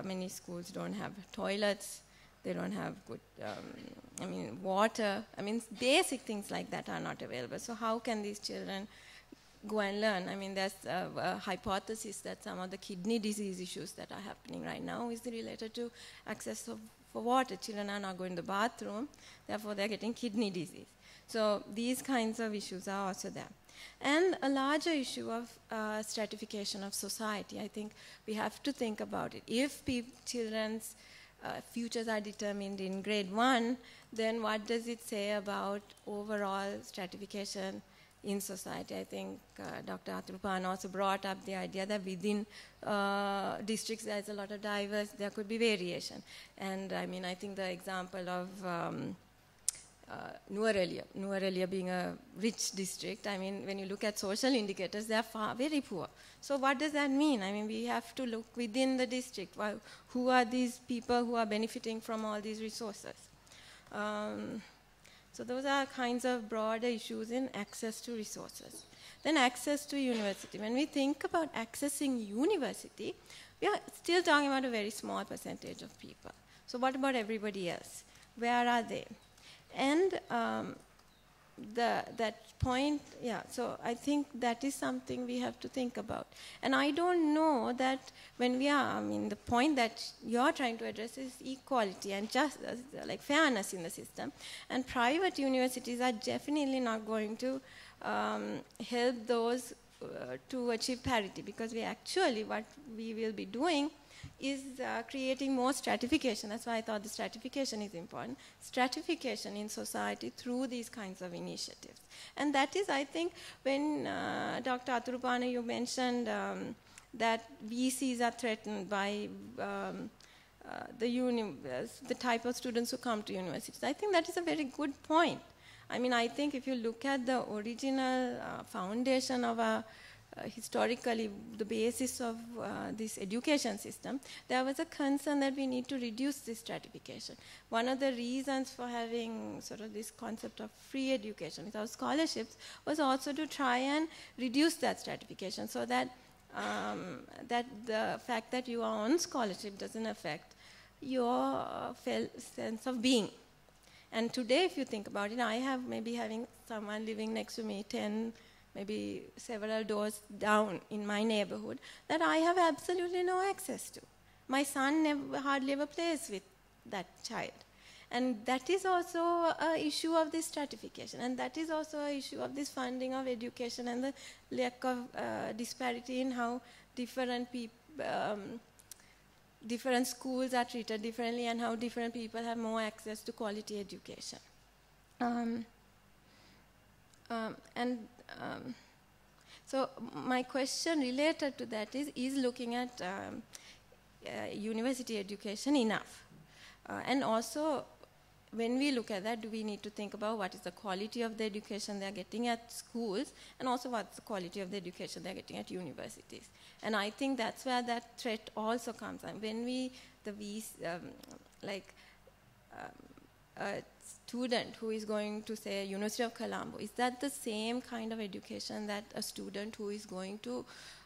many schools don't have toilets, they don't have good, water. I mean, basic things like that are not available. So how can these children go and learn? I mean, there's a hypothesis that some of the kidney disease issues that are happening right now is related to access for water. Children are not going to the bathroom, therefore they're getting kidney disease. So these kinds of issues are also there. And a larger issue of stratification of society. I think we have to think about it. If children's futures are determined in grade 1, then what does it say about overall stratification in society? I think Dr. Atrupan also brought up the idea that within districts there's a lot of there could be variation. And I mean, I think the example of Nuwara being a rich district, I mean, when you look at social indicators, they are very poor. So what does that mean? I mean, we have to look within the district. Who are these people who are benefiting from all these resources? So those are kinds of broader issues in access to resources. Then access to university. When we think about accessing university, we are still talking about a very small percentage of people. So what about everybody else? Where are they? And that point, so I think that is something we have to think about. And I don't know that when the point that you're trying to address is equality and just like fairness in the system. And private universities are definitely not going to help those to achieve parity, because what we will be doing is creating more stratification. That's why I thought the stratification is important. Stratification in society through these kinds of initiatives. And that is, I think, when Dr. Aturupana, you mentioned that VCs are threatened by the type of students who come to universities. I think that is a very good point. I mean, I think if you look at the original foundation of historically, the basis of this education system, there was a concern that we need to reduce this stratification. One of the reasons for having sort of this concept of free education without scholarships was also to try and reduce that stratification, so that that the fact that you are on scholarship doesn't affect your sense of being. And today, if you think about it, I have maybe having someone living next to me 10, maybe several doors down in my neighborhood that I have absolutely no access to. My son hardly ever plays with that child. And that is also an issue of this stratification. And that is also an issue of this funding of education and the lack of disparity in how different schools are treated differently and how different people have more access to quality education. So my question related to that is looking at university education enough? And also, when we look at that, do we need to think about what is the quality of the education they're getting at schools, and also what's the quality of the education they're getting at universities? And I think that's where that threat also comes in. When a student who is going to, say, University of Colombo, is that the same kind of education that a student who is going to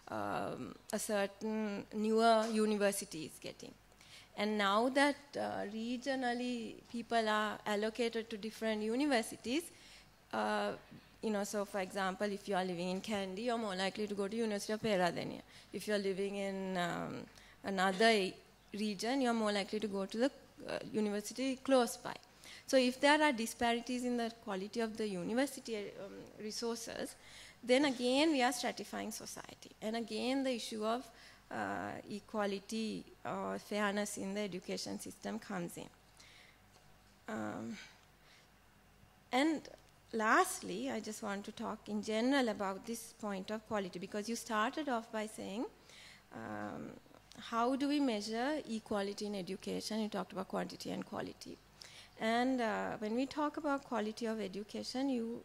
a certain newer university is getting? And now that regionally people are allocated to different universities, so for example, if you are living in Kandy, you're more likely to go to University of Peradeniya. If you're living in another region, you're more likely to go to the university close by. So if there are disparities in the quality of the university resources, then again we are stratifying society. And again the issue of equality or fairness in the education system comes in. And lastly, I just want to talk in general about this point of quality, because you started off by saying, how do we measure equality in education? You talked about quantity and quality. And when we talk about quality of education, you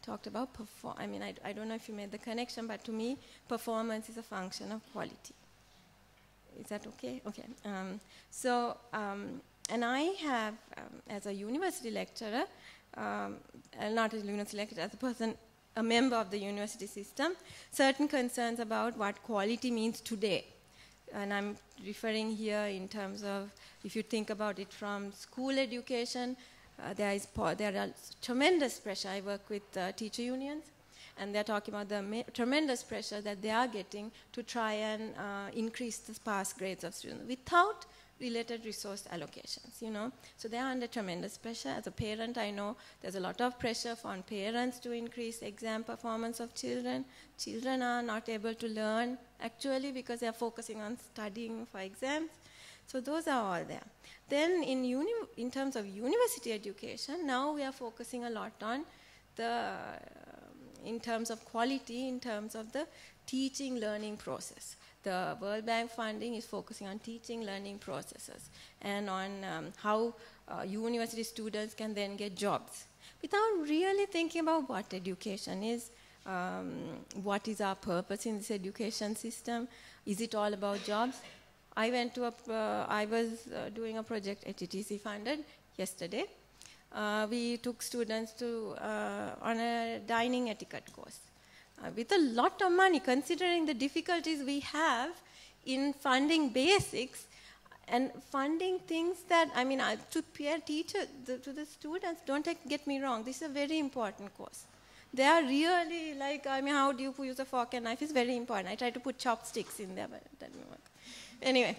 talked about I don't know if you made the connection, but to me, performance is a function of quality. Is that okay? Okay. And I have, as a university lecturer, not as a university lecturer, as a person, a member of the university system, certain concerns about what quality means today. And I'm referring here in terms of, if you think about it from school education, there are tremendous pressure. I work with teacher unions, and they're talking about the tremendous pressure that they are getting to try and increase the pass grades of students without related resource allocations, you know. So they are under tremendous pressure. As a parent, I know there's a lot of pressure on parents to increase exam performance of children. Children are not able to learn, actually, because they are focusing on studying for exams. So those are all there. Then in terms of university education, now we are focusing a lot on in terms of quality, in terms of the teaching learning process. The World Bank funding is focusing on teaching learning processes and on how university students can then get jobs, without really thinking about what education is, what is our purpose in this education system. Is it all about jobs? I was doing a project at ETC funded yesterday. We took students on a dining etiquette course. With a lot of money, considering the difficulties we have in funding basics and funding things that, to peer teacher, to the students, don't get me wrong, this is a very important course. They are really how do you use a fork and knife is very important. I tried to put chopsticks in there, but it didn't work. Anyway,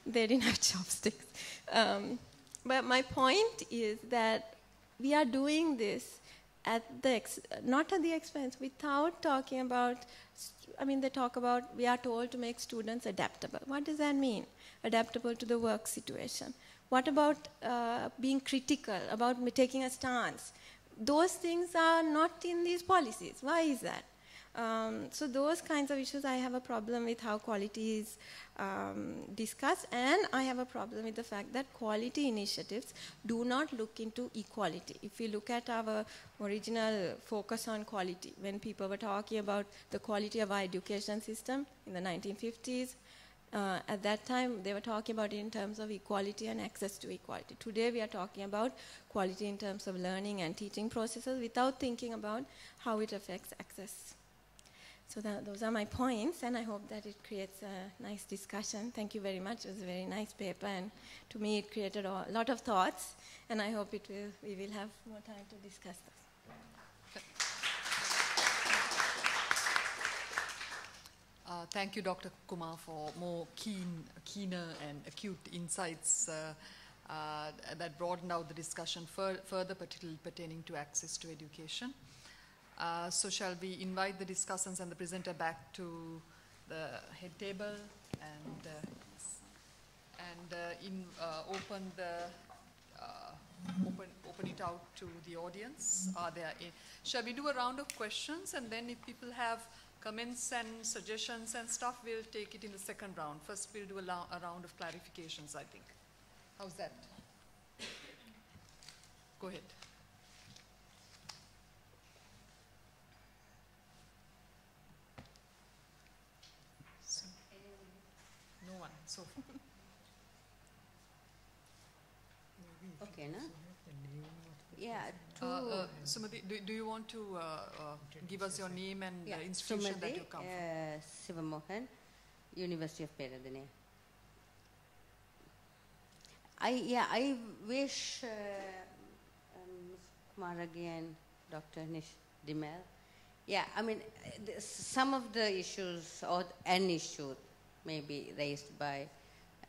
they didn't have chopsticks. But my point is that we are doing this not at the expense, without talking about, they talk about, we are told to make students adaptable. What does that mean? Adaptable to the work situation. What about being critical, about taking a stance? Those things are not in these policies. Why is that? So those kinds of issues, I have a problem with how quality is discussed, and I have a problem with the fact that quality initiatives do not look into equality. If you look at our original focus on quality, when people were talking about the quality of our education system in the 1950s, at that time they were talking about it in terms of equality and access to equality. Today we are talking about quality in terms of learning and teaching processes without thinking about how it affects access. So those are my points, and I hope that it creates a nice discussion. Thank you very much. It was a very nice paper, and to me it created a lot of thoughts, and I hope we will have more time to discuss this. Thank you, Dr. Kumar, for more keener and acute insights that broadened out the discussion further, particularly pertaining to access to education. So shall we invite the discussants and the presenter back to the head table and open it out to the audience? Shall we do a round of questions, and then if people have comments and suggestions and stuff, we'll take it in the second round. First, we'll do a round of clarifications, I think. How's that? Go ahead. No one. So. Okay, no? Yeah. Sumati, do you want to give us your name and the institution Sumati, that you come from? Sivamohan, University of Peradeniya. I wish Kumar again, Dr. Dimel. Yeah, some of the issues, or an issue maybe raised by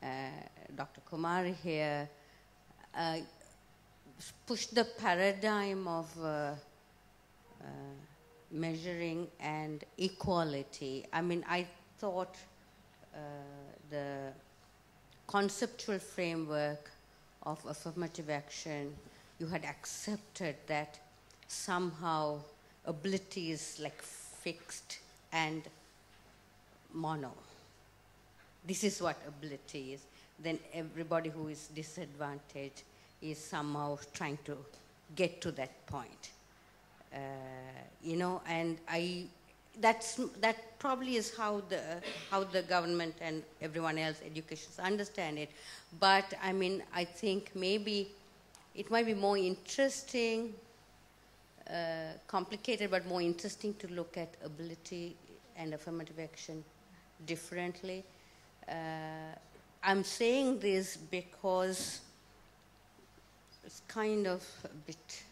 Dr. Kumar here, pushed the paradigm of measuring and equality. I mean, I thought the conceptual framework of affirmative action, you had accepted that somehow ability is like fixed and mono. This is what ability is. Then everybody who is disadvantaged is somehow trying to get to that point. And that probably is how the government and everyone else, educations, understand it. But I mean, I think maybe it might be more interesting, complicated, but more interesting to look at ability and affirmative action differently. I'm saying this because it's kind of a bit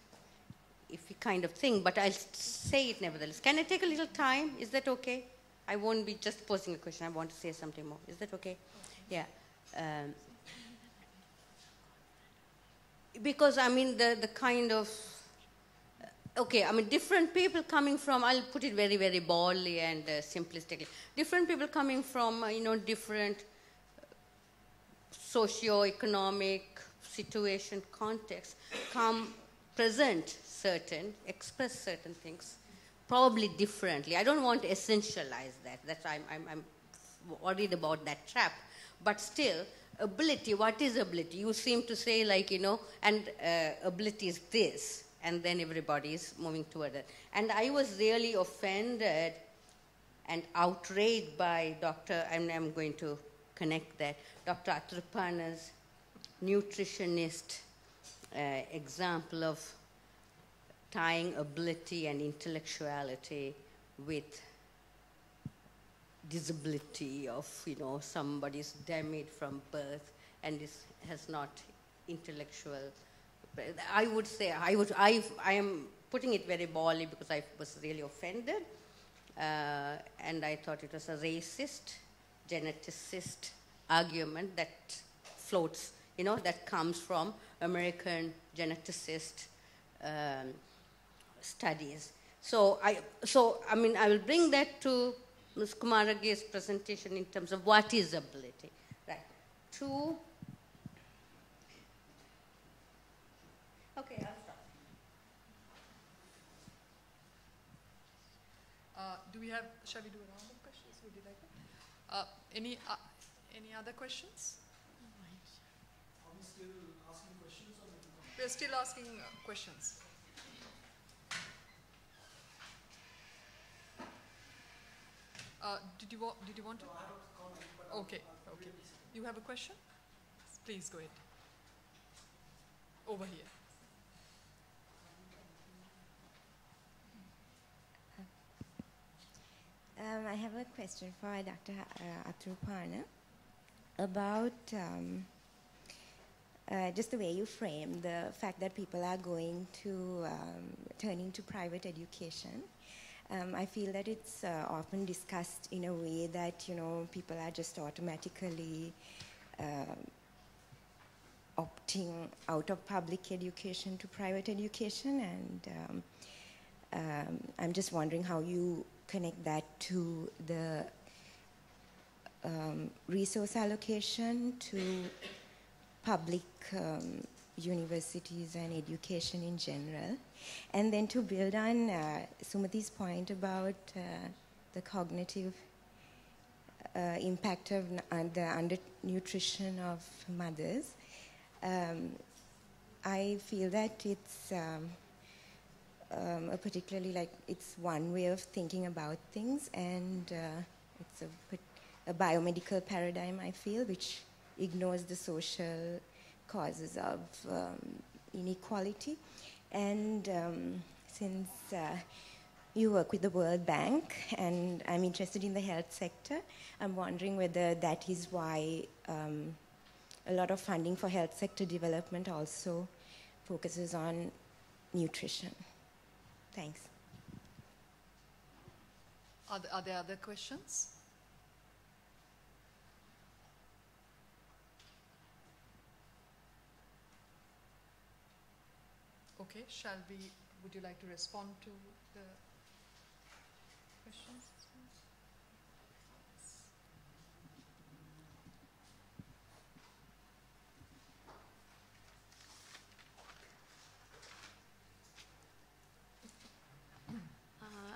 iffy kind of thing, but I'll say it nevertheless. Can I take a little time? Is that okay? I won't be just posing a question. I want to say something more. Is that okay? Yeah. Because, I mean, the kind of... Okay, I mean, different people coming from... I'll put it very, very baldly and simplistically. Different people coming from, different socio-economic situation, context, express certain things, probably differently. I don't want to essentialize that. That's I'm worried about that trap. But still, ability, what is ability? You seem to say and ability is this, and then everybody is moving toward it. And I was really offended and outraged by I'm going to connect that, Dr. Atrapana's nutritionist example of tying ability and intellectuality with disability of, somebody's damaged from birth and has not intellectual. I would say, I am putting it very baldly because I was really offended, and I thought it was a racist, geneticist argument that floats, that comes from American geneticist studies. So I will bring that to Ms. Kumaraga's presentation in terms of what is ability. Right. Two. Okay, I'll stop. Shall we do a round of questions? Would you like it? Any other questions? Are we still asking questions? We're still asking questions. Did you want to? No, I have a comment. But Okay. You have a question? Please go ahead. Over here. I have a question for Dr. Atrapana about just the way you frame the fact that people are going to turning to private education. I feel that it's often discussed in a way that people are just automatically opting out of public education to private education, and I'm just wondering how you connect that to the resource allocation to public universities and education in general. And then to build on Sumati's point about the cognitive impact of the undernutrition of mothers, I feel that it's a particularly it's one way of thinking about things, and it's a biomedical paradigm, I feel, which ignores the social causes of inequality. And since you work with the World Bank, and I'm interested in the health sector, I'm wondering whether that is why a lot of funding for health sector development also focuses on nutrition. Thanks. Are there other questions? Okay, would you like to respond to the questions?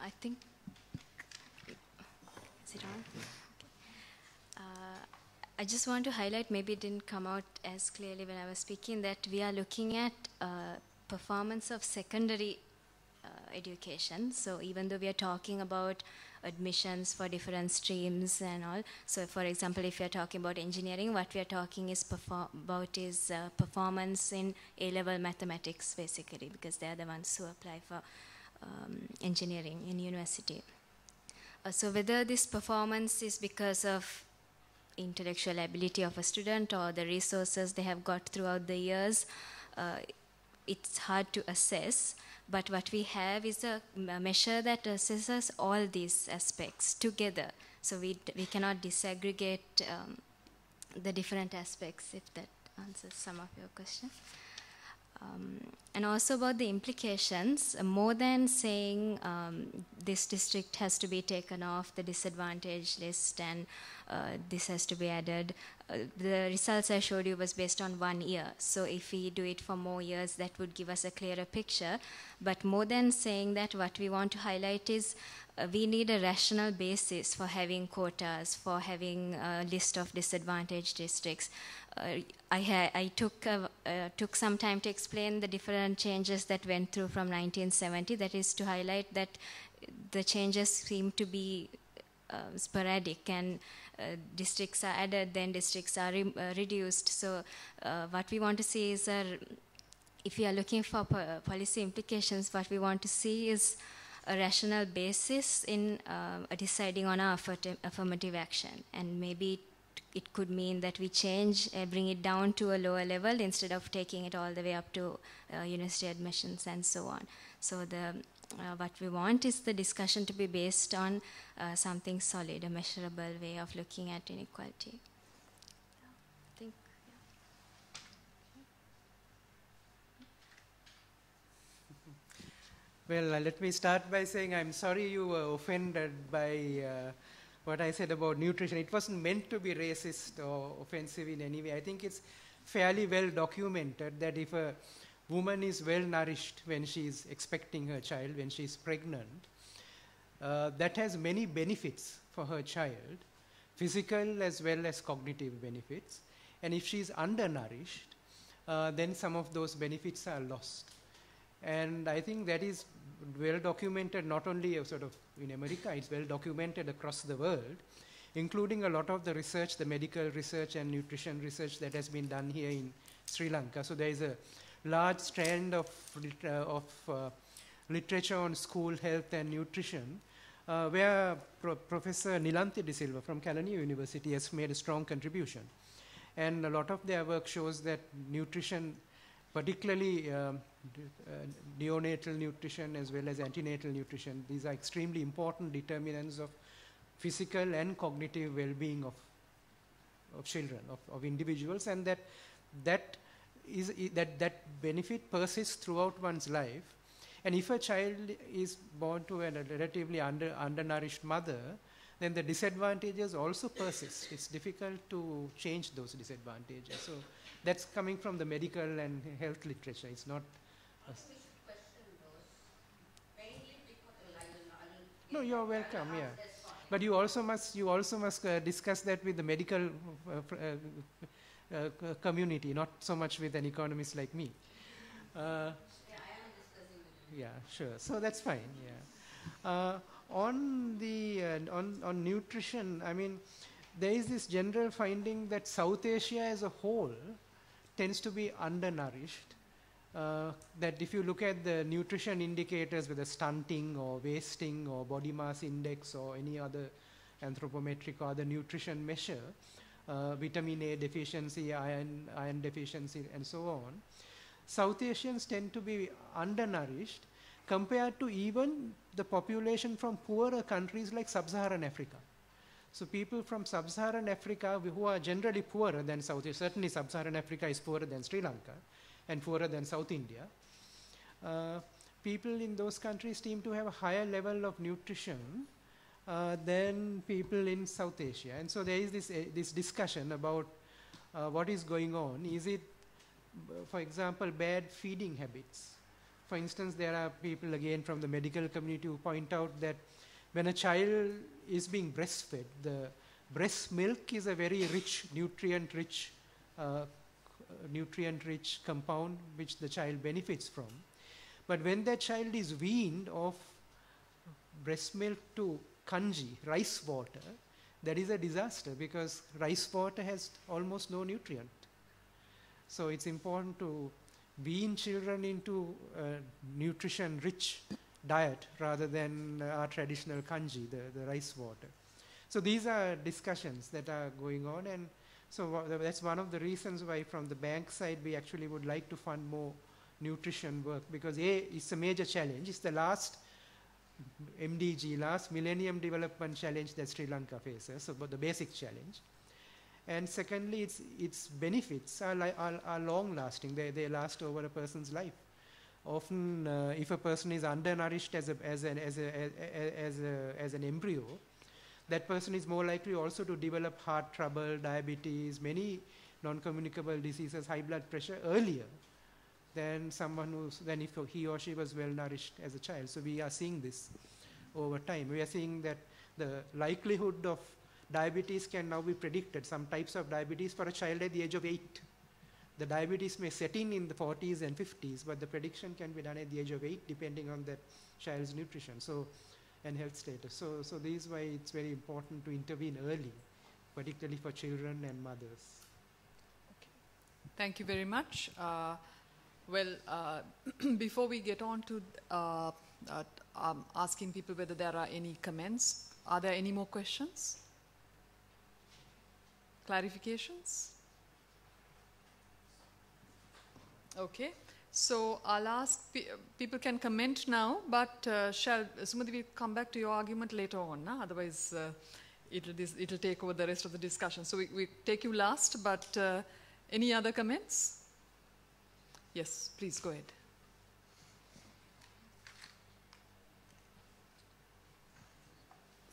I think, is it on? I just want to highlight, maybe it didn't come out as clearly when I was speaking, that we are looking at performance of secondary education. So even though we are talking about admissions for different streams and all, so for example, if we are talking about engineering, what we are talking is performance in A-level mathematics, basically, because they are the ones who apply for engineering in university. So whether this performance is because of intellectual ability of a student or the resources they have got throughout the years, it's hard to assess. But what we have is a measure that assesses all these aspects together. So we cannot disaggregate the different aspects, if that answers some of your question. And also about the implications, more than saying this district has to be taken off the disadvantaged list and this has to be added, the results I showed you was based on 1 year. So if we do it for more years, that would give us a clearer picture. But more than saying that, what we want to highlight is we need a rational basis for having quotas, for having a list of disadvantaged districts. I took some time to explain the different changes that went through from 1970. That is to highlight that the changes seem to be sporadic, and districts are added, then districts are reduced. So what we want to see is, if we are looking for policy implications, what we want to see is a rational basis in deciding on our affirmative action. And maybe it could mean that we change, bring it down to a lower level instead of taking it all the way up to university admissions and so on. So what we want is the discussion to be based on something solid, a measurable way of looking at inequality. I think, Well, let me start by saying I'm sorry you were offended by what I said about nutrition. It wasn't meant to be racist or offensive in any way. I think it's fairly well documented that if a woman is well nourished when she's expecting her child, when she's pregnant, that has many benefits for her child, physical as well as cognitive benefits. And if she's undernourished, then some of those benefits are lost. And I think that is well documented, not only sort of in America, it's well documented across the world, including a lot of the research, the medical research and nutrition research that has been done here in Sri Lanka. So there is a large strand of literature on school health and nutrition, where Professor Nilanthi De Silva from Kelaniya University has made a strong contribution. And a lot of their work shows that nutrition, particularly neonatal nutrition as well as antenatal nutrition, these are extremely important determinants of physical and cognitive well-being of children, of individuals, and that benefit persists throughout one's life. And if a child is born to a relatively undernourished mother, then the disadvantages also persist. It's difficult to change those disadvantages. So that's coming from the medical and health literature. It's not. No, you're welcome. Yeah, but you also must discuss that with the medical community, not so much with an economist like me. Yeah, I am discussing with you. Yeah, sure. So that's fine. Yeah. On nutrition, I mean, there is this general finding that South Asia as a whole tends to be undernourished. That if you look at the nutrition indicators, whether stunting or wasting or body mass index or any other anthropometric or other nutrition measure, vitamin A deficiency, iron deficiency, and so on, South Asians tend to be undernourished compared to even the population from poorer countries like Sub-Saharan Africa. So people from Sub-Saharan Africa who are generally poorer than South Asia, certainly Sub-Saharan Africa is poorer than Sri Lanka and poorer than South India, people in those countries seem to have a higher level of nutrition than people in South Asia. And so there is this discussion about what is going on. Is it, for example, bad feeding habits? For instance, there are people again from the medical community who point out that when a child is being breastfed, the breast milk is a very rich, nutrient-rich compound which the child benefits from. But when that child is weaned off breast milk to kanji, rice water, that is a disaster because rice water has almost no nutrient. So it's important to wean children into a nutrition-rich diet rather than our traditional kanji, the rice water. So these are discussions that are going on, and so that's one of the reasons why from the bank side we actually would like to fund more nutrition work, because it's a major challenge. It's the last MDG, last Millennium Development Challenge that Sri Lanka faces, so the basic challenge. And secondly, its benefits are long-lasting. They last over a person's life. Often, if a person is undernourished as an embryo, that person is more likely also to develop heart trouble, diabetes, many non-communicable diseases, high blood pressure earlier than than if he or she was well nourished as a child. So we are seeing this over time. We are seeing that the likelihood of diabetes can now be predicted, some types of diabetes for a child at the age of 8. The diabetes may set in the 40s and 50s, but the prediction can be done at the age of 8 depending on that child's nutrition and health status. So this is why it's very important to intervene early, particularly for children and mothers. Okay. Thank you very much. Before we get on to asking people whether there are any comments, are there any more questions? Clarifications? Okay. So I'll ask, people can comment now, but Sumati, we'll come back to your argument later on, nah? Otherwise it'll take over the rest of the discussion. So we take you last, but any other comments? Yes, please go ahead.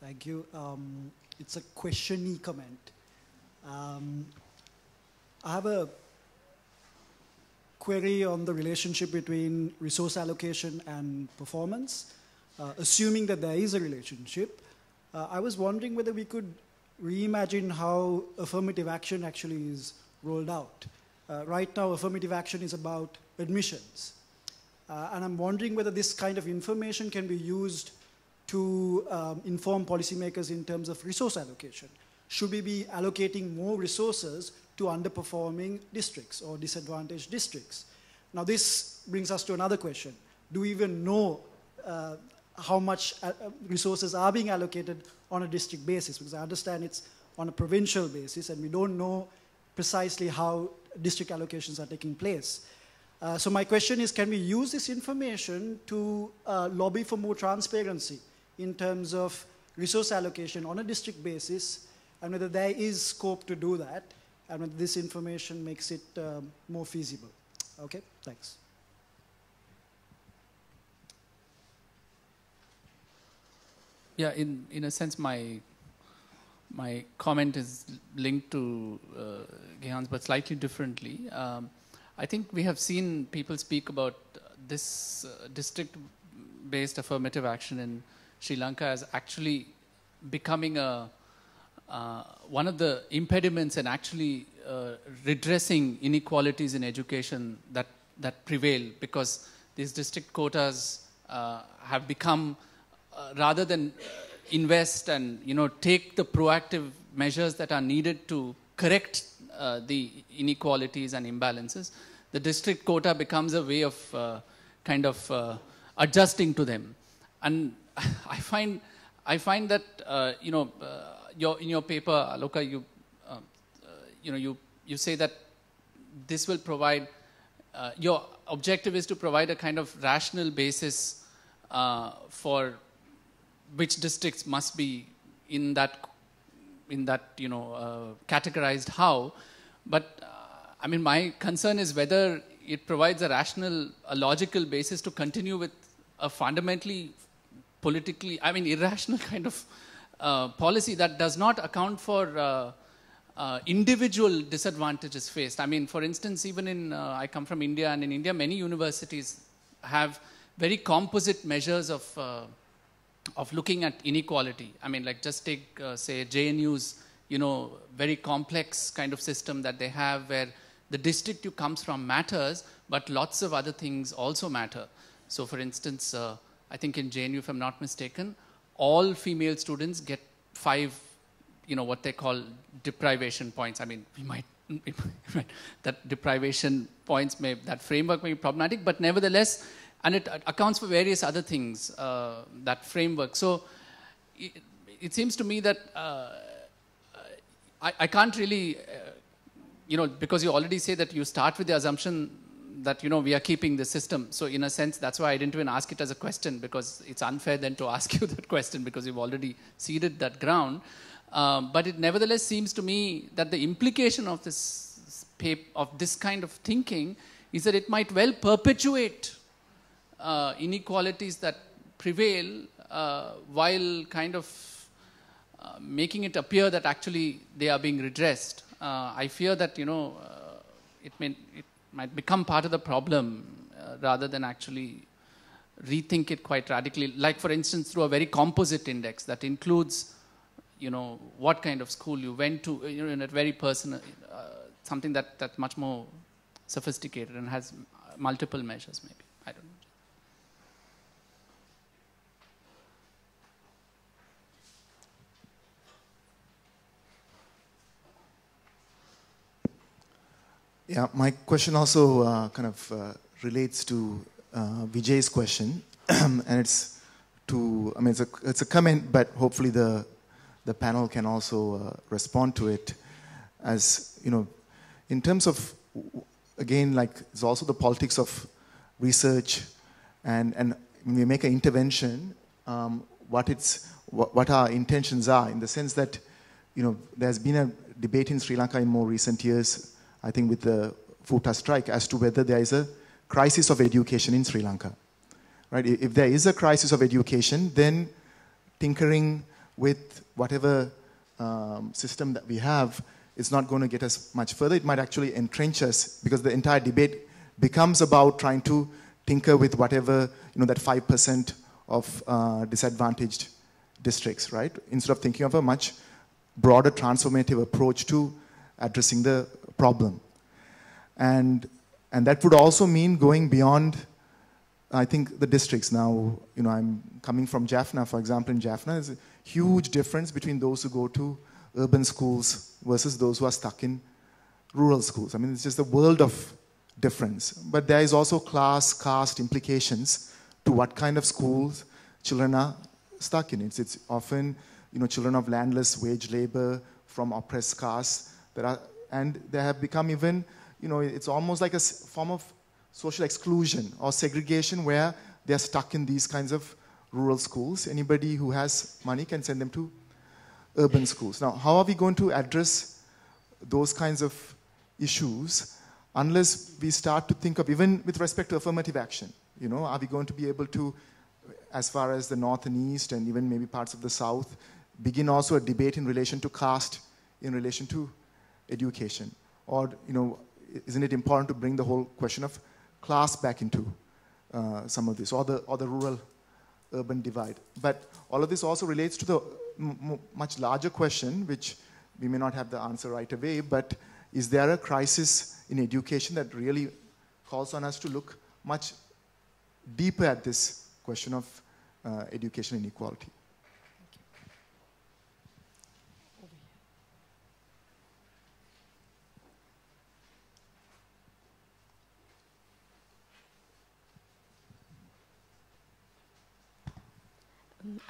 Thank you. It's a question-y comment. I have a query on the relationship between resource allocation and performance. Assuming that there is a relationship, I was wondering whether we could reimagine how affirmative action actually is rolled out. Right now, affirmative action is about admissions. And I'm wondering whether this kind of information can be used to inform policymakers in terms of resource allocation. Should we be allocating more resources to underperforming districts or disadvantaged districts? Now this brings us to another question. Do we even know how much resources are being allocated on a district basis? Because I understand it's on a provincial basis and we don't know precisely how district allocations are taking place. So my question is, can we use this information to lobby for more transparency in terms of resource allocation on a district basis, and whether there is scope to do that, and whether this information makes it more feasible? Okay, thanks. Yeah, in a sense, my comment is linked to Gehan's, but slightly differently. I think we have seen people speak about this district-based affirmative action in Sri Lanka as actually becoming one of the impediments and actually redressing inequalities in education that prevail, because these district quotas have become, rather than invest and take the proactive measures that are needed to correct the inequalities and imbalances, the district quota becomes a way of kind of adjusting to them. And I find that in your paper, Aloka, you say that this will provide, your objective is to provide a kind of rational basis for which districts must be in that categorized how. But I mean, my concern is whether it provides a logical basis to continue with a fundamentally politically, irrational kind of policy that does not account for individual disadvantages faced. For instance, even in, I come from India, and in India, many universities have very composite measures of looking at inequality. Like just take, say, JNU's, very complex kind of system that they have where the district you comes from matters, but lots of other things also matter. So for instance, I think in JNU, if I'm not mistaken, all female students get 5, what they call deprivation points. That deprivation points that framework may be problematic, but nevertheless, and it accounts for various other things, that framework. So it seems to me that I can't really, because you already say that you start with the assumption that, we are keeping the system. So in a sense, that's why I didn't even ask it as a question, because it's unfair then to ask you that question because you've already ceded that ground. But it nevertheless seems to me that the implication of this kind of thinking is that it might well perpetuate inequalities that prevail while kind of making it appear that actually they are being redressed. I fear that, it might become part of the problem rather than actually rethink it quite radically. Like, for instance, through a very composite index that includes, what kind of school you went to, in a very personal, something that's much more sophisticated and has multiple measures, maybe. I don't know. Yeah, my question also relates to Vijay's question, and it's a comment, but hopefully the panel can also respond to it. As in terms of, again, like it's also the politics of research, and when we make an intervention, what our intentions are, in the sense that there's been a debate in Sri Lanka in more recent years, I think with the Futa strike, as to whether there is a crisis of education in Sri Lanka. Right? If there is a crisis of education, then tinkering with whatever system that we have is not going to get us much further. It might actually entrench us, because the entire debate becomes about trying to tinker with whatever, that 5% of disadvantaged districts, right? Instead of thinking of a much broader transformative approach to addressing the problem. And that would also mean going beyond, I think, the districts. Now, I'm coming from Jaffna, for example. In Jaffna, there's a huge difference between those who go to urban schools versus those who are stuck in rural schools. It's just a world of difference. But there is also class, caste implications to what kind of schools children are stuck in. It's often, children of landless wage labor from oppressed castes and they have become even, it's almost like a form of social exclusion or segregation where they're stuck in these kinds of rural schools. Anybody who has money can send them to urban schools. Now, how are we going to address those kinds of issues unless we start to think of, even with respect to affirmative action, are we going to be able to, as far as the North and East and even maybe parts of the South, begin also a debate in relation to caste, in relation to education? Or, isn't it important to bring the whole question of class back into some of this, or the rural-urban divide? But all of this also relates to the much larger question, which we may not have the answer right away, but is there a crisis in education that really calls on us to look much deeper at this question of education inequality?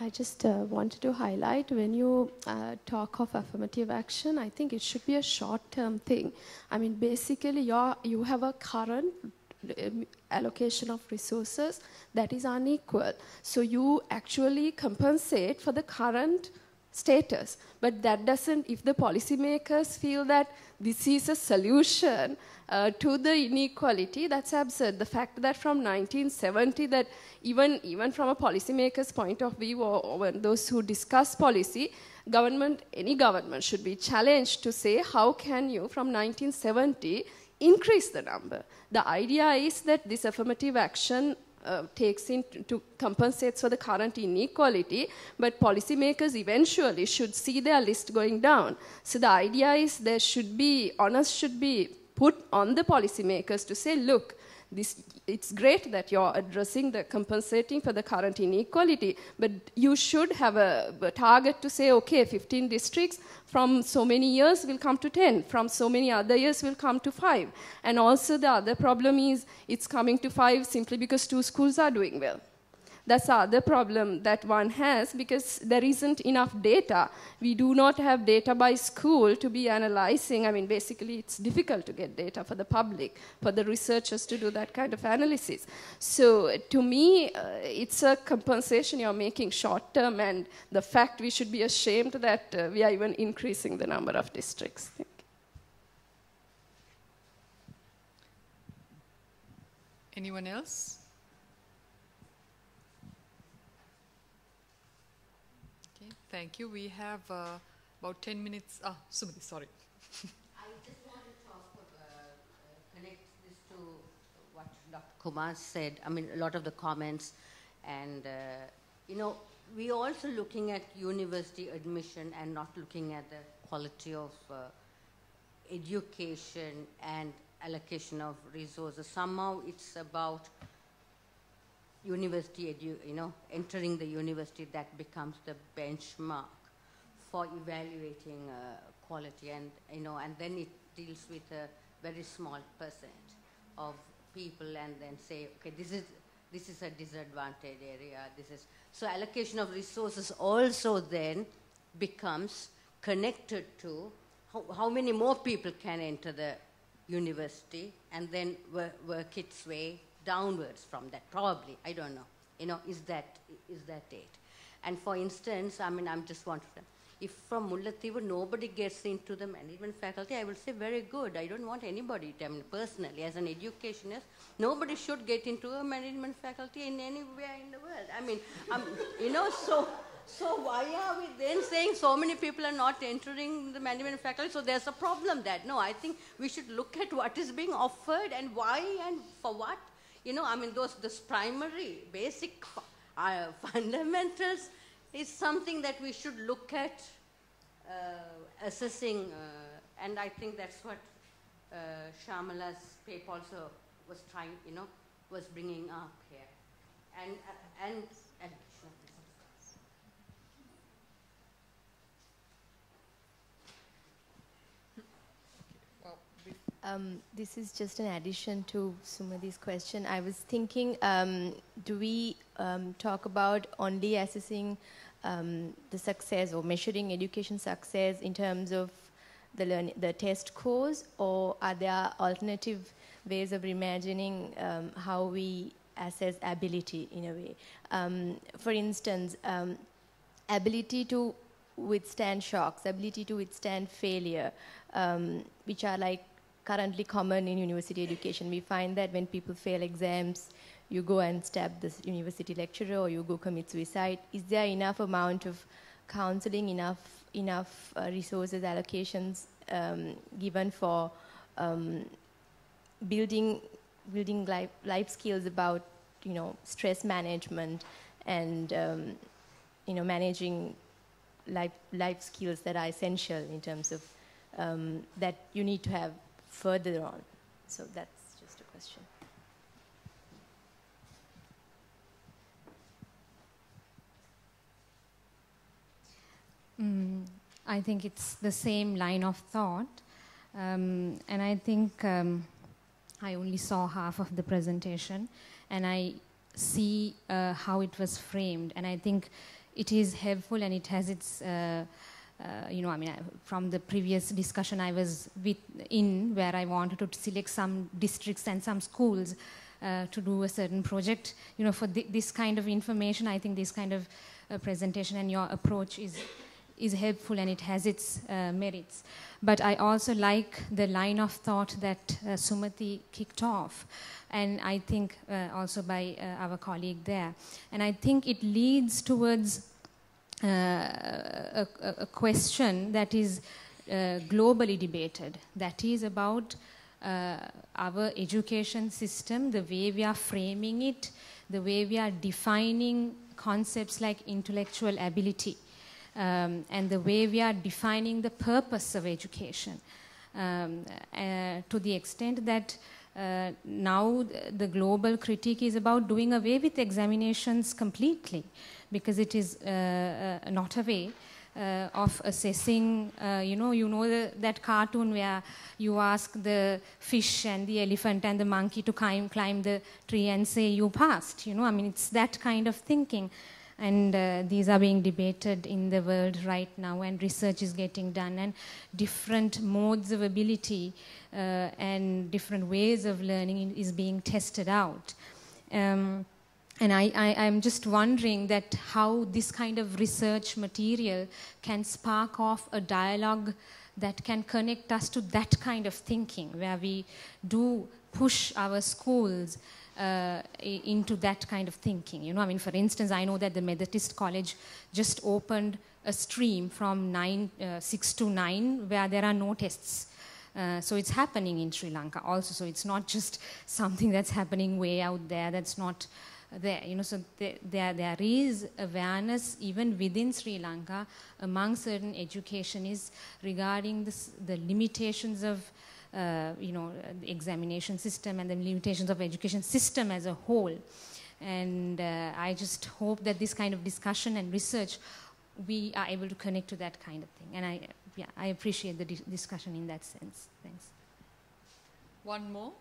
I just wanted to highlight, when you talk of affirmative action, I think it should be a short-term thing. Basically, you have a current allocation of resources that is unequal. So you actually compensate for the current status. But that doesn't, if the policymakers feel that this is a solution to the inequality, that's absurd. The fact that from 1970, that even from a policymaker's point of view, or when those who discuss policy, any government should be challenged to say, how can you from 1970 increase the number? The idea is that this affirmative action takes in to compensate for the current inequality, but policymakers eventually should see their list going down. So the idea is there should be, onus should be put on the policymakers to say, look, it's great that you're addressing the compensating for the current inequality, but you should have a target to say, okay, 15 districts from so many years will come to 10, from so many other years will come to 5. And also the other problem is it's coming to 5 simply because 2 schools are doing well. That's the other problem that one has, because there isn't enough data. We do not have data by school to be analyzing. I mean, basically, it's difficult to get data for the public, for the researchers to do that kind of analysis. So to me, it's a compensation you're making short term, and the fact we should be ashamed that we are even increasing the number of districts. Anyone else? Thank you. We have about 10 minutes. Sumati, sorry. I just want to connect this to what Dr. Kumar said. I mean, a lot of the comments. And, you know, we're also looking at university admission and not looking at the quality of education and allocation of resources. Somehow it's about university, entering the university, that becomes the benchmark for evaluating quality, and and then it deals with a very small percent of people, and then say, okay, this is a disadvantaged area. So allocation of resources also then becomes connected to how many more people can enter the university, and then work its way downwards from that, probably. I don't know. Is that it? And for instance, I mean, I'm just wondering, if from Mullaitivu nobody gets into the management faculty, I will say very good. I don't want anybody. I mean, personally, as an educationist, nobody should get into a management faculty in anywhere in the world. I mean, so why are we then saying so many people are not entering the management faculty? So there's a problem that, no, I think we should look at what is being offered and why and for what. I mean, those primary, basic fundamentals is something that we should look at assessing, and I think that's what Shamala's paper also was trying, was bringing up here. And this is just an addition to Sumati's question. I was thinking, do we talk about only assessing the success or measuring education success in terms of the test scores, or are there alternative ways of reimagining how we assess ability in a way? For instance, ability to withstand shocks, ability to withstand failure, which are like currently common in university education. We find that when people fail exams, you go and stab the university lecturer, or you go commit suicide. Is there enough amount of counseling, enough resources, allocations given for building life skills about stress management and managing life skills that are essential in terms of that you need to have further on? So that's just a question. I think it's the same line of thought, and I think I only saw half of the presentation, and I see how it was framed, and I think it is helpful, and it has its from the previous discussion I was in, where I wanted to select some districts and some schools to do a certain project. For this kind of information, I think this kind of presentation and your approach is helpful and it has its merits. But I also like the line of thought that Sumati kicked off, and I think also by our colleague there. And I think it leads towards a question that is globally debated, that is about our education system, the way we are framing it, the way we are defining concepts like intellectual ability, and the way we are defining the purpose of education, to the extent that now the global critique is about doing away with examinations completely, because it is not a way of assessing, that cartoon where you ask the fish and the elephant and the monkey to climb the tree and say you passed. I mean, it's that kind of thinking. And these are being debated in the world right now, and research is getting done, and different modes of ability and different ways of learning is being tested out. And I'm just wondering that how this kind of research material can spark off a dialogue that can connect us to that kind of thinking, where we do push our schools into that kind of thinking. I mean, for instance, I know that the Methodist College just opened a stream from 6 to 9 where there are no tests. So it's happening in Sri Lanka also. So it's not just something that's happening way out there that's not there. So there is awareness even within Sri Lanka among certain educationists regarding the limitations of the examination system and the limitations of education system as a whole. And I just hope that this kind of discussion and research, we are able to connect to that kind of thing. And I appreciate the discussion in that sense. Thanks. One more.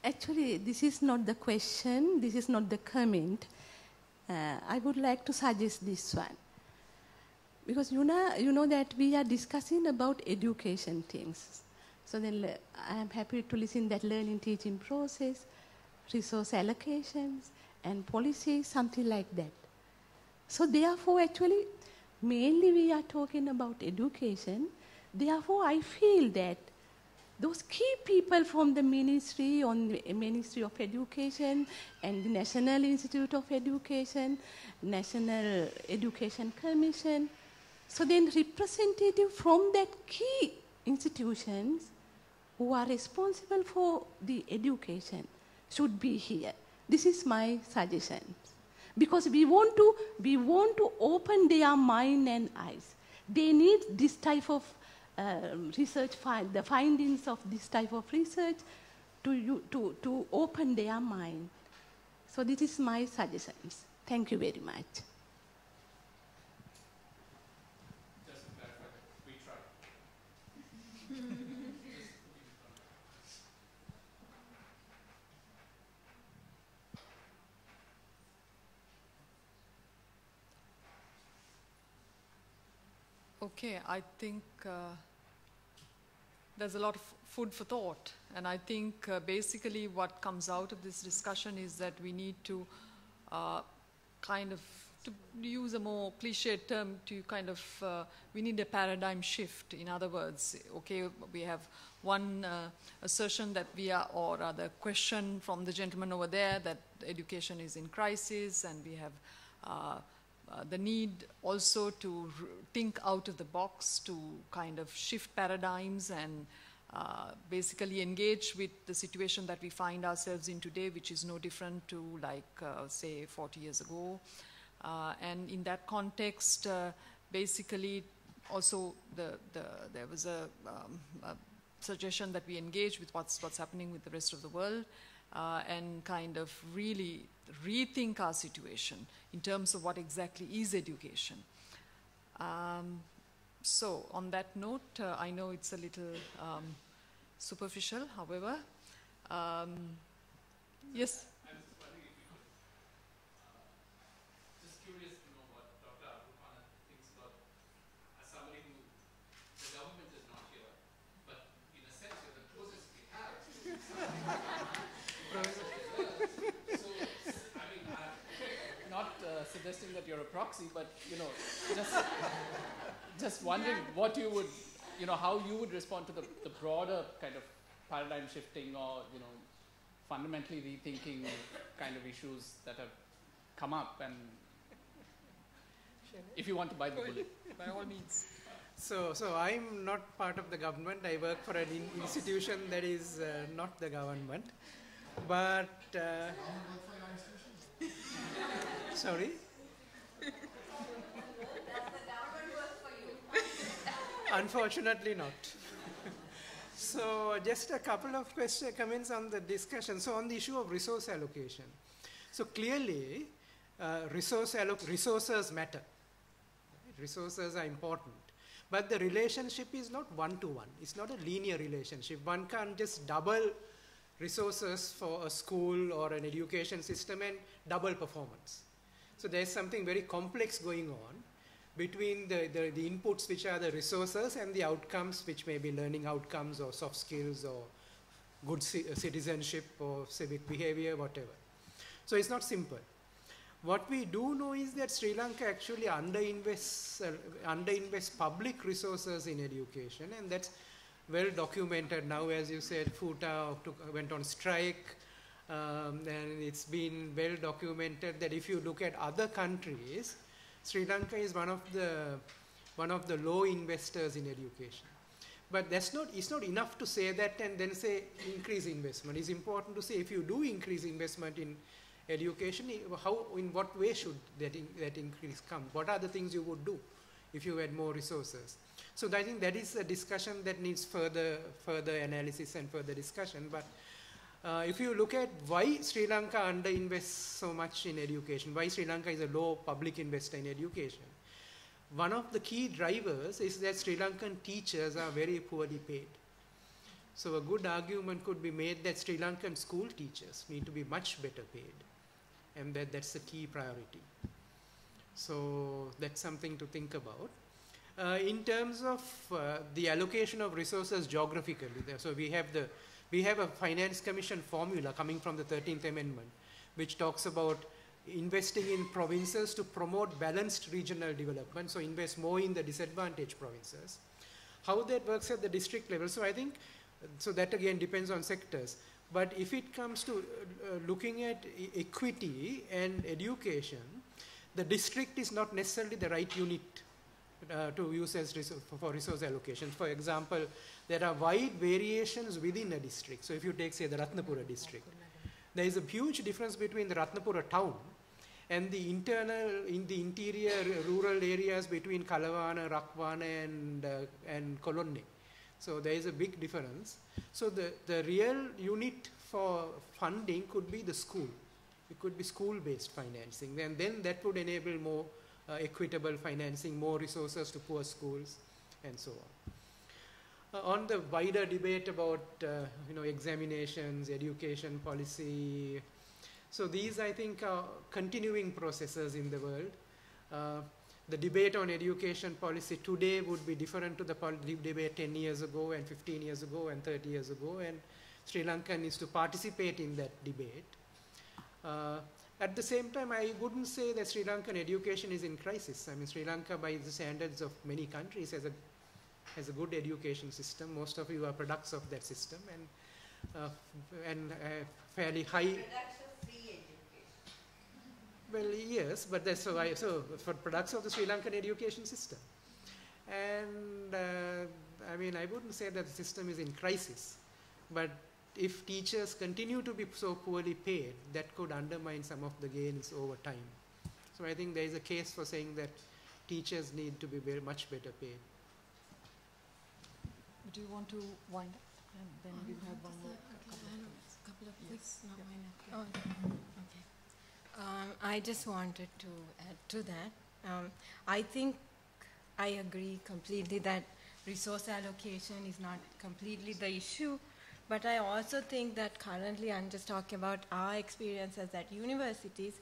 Actually, this is not the question, this is not the comment. I would like to suggest this one. Because you know that we are discussing about education things. So then I am happy to listen that learning teaching process, resource allocations, and policy, something like that. So therefore, actually, mainly we are talking about education. Therefore, I feel that those key people from the Ministry of Education and the National Institute of Education, National Education Commission, so then representative from that key institutions who are responsible for the education should be here. This is my suggestion. Because we want to open their mind and eyes. They need this type of research, the findings of this type of research to open their mind. So this is my suggestions. Thank you very much. Just to clarify, we tried. Okay, I think there's a lot of food for thought. And I think basically what comes out of this discussion is that we need to kind of, to use a more cliched term, to kind of, we need a paradigm shift. In other words, okay, we have one assertion that we are, or rather question from the gentleman over there, that education is in crisis, and we have the need also to think out of the box, to kind of shift paradigms and basically engage with the situation that we find ourselves in today, which is no different to say 40 years ago. And in that context, basically also there was a suggestion that we engage with what's happening with the rest of the world, and kind of really rethink our situation in terms of what exactly is education. So on that note, I know it's a little superficial, however. Yes? I'm just wondering if you could, just curious to know what Dr. Abdul thinks about, as somebody who, the government is not here, but in a sense you're the closest we have to something. So, I mean, not suggesting that you're a proxy, but just wondering what you would, how you would respond to the broader kind of paradigm shifting or fundamentally rethinking kind of issues that have come up, and if you want to bite the bullet. By all means. So I'm not part of the government. I work for an institution that is not the government. But sorry. Unfortunately not. So just a couple of comments on the discussion. So on the issue of resource allocation. So clearly, resources matter. Resources are important. But the relationship is not one-to-one. It's not a linear relationship. One can't just double resources for a school or an education system and double performance. So there's something very complex going on between the inputs, which are the resources, and the outcomes, which may be learning outcomes or soft skills or good citizenship or civic behavior, whatever. So it's not simple. What we do know is that Sri Lanka actually underinvests public resources in education, and that's well documented now. As you said, FUTA went on strike, and it's been well documented that if you look at other countries, Sri Lanka is one of the low investors in education. But it's not enough to say that and then say increase investment. It's important to say if you do increase investment in education, in what way should that increase come? What are the things you would do if you had more resources? So I think that is a discussion that needs further analysis and further discussion. But if you look at why Sri Lanka underinvests so much in education, why Sri Lanka is a low public investor in education, one of the key drivers is that Sri Lankan teachers are very poorly paid. So a good argument could be made that Sri Lankan school teachers need to be much better paid, and that's the key priority. So that's something to think about. In terms of the allocation of resources geographically, so we have a Finance Commission formula coming from the 13th Amendment, which talks about investing in provinces to promote balanced regional development, so invest more in the disadvantaged provinces. How that works at the district level, so I think, so that again depends on sectors. But if it comes to looking at equity and education, the district is not necessarily the right unit to use as for resource allocation. For example, there are wide variations within a district. So if you take, say, the Ratnapura district, there is a huge difference between the Ratnapura town and the interior rural areas between Kalawana, Rakwana, and Kolonne. So there is a big difference. So the real unit for funding could be the school. It could be school-based financing, and then that would enable more equitable financing, more resources to poor schools, and so on. On the wider debate about examinations, education policy, so these I think are continuing processes in the world. The debate on education policy today would be different to the debate 10 years ago and 15 years ago and 30 years ago, and Sri Lanka needs to participate in that debate. At the same time, I wouldn't say that Sri Lankan education is in crisis. I mean, Sri Lanka, by the standards of many countries, has a good education system. Most of you are products of that system, and fairly high. Well, yes, but that's so for products of the Sri Lankan education system. And I mean, I wouldn't say that the system is in crisis, but if teachers continue to be so poorly paid, that could undermine some of the gains over time. So I think there is a case for saying that teachers need to be very much better paid. Do you want to wind up? And then we'll have one more couple of yes. Okay. I just wanted to add to that. I think I agree completely that resource allocation is not completely the issue, but I also think that currently, I'm just talking about our experiences at universities,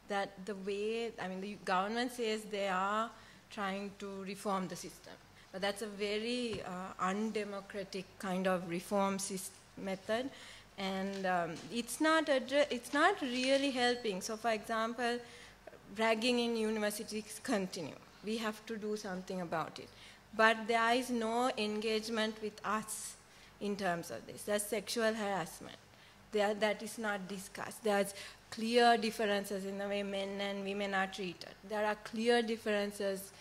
that the way, I mean, the government says they are trying to reform the system, but that's a very undemocratic kind of reform method, and it's not really helping. So, for example, ragging in universities continue. We have to do something about it. But there is no engagement with us in terms of this. There's sexual harassment. That is not discussed. There's clear differences in the way men and women are treated. There are clear differences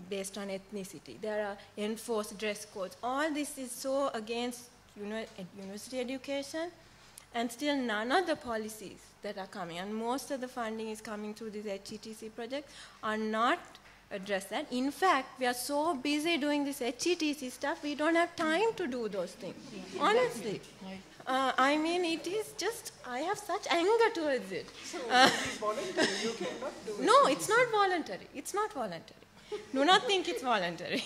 based on ethnicity. There are enforced dress codes. All this is so against university education, and still none of the policies that are coming, and most of the funding is coming through these HETC projects, are not address that. In fact, we are so busy doing this HETC stuff, we don't have time to do those things. Yeah, honestly. Exactly. I mean, it is just, I have such anger towards it. So it is voluntary, you cannot do it. No, it's not voluntary. It's not voluntary. Do not think it's voluntary.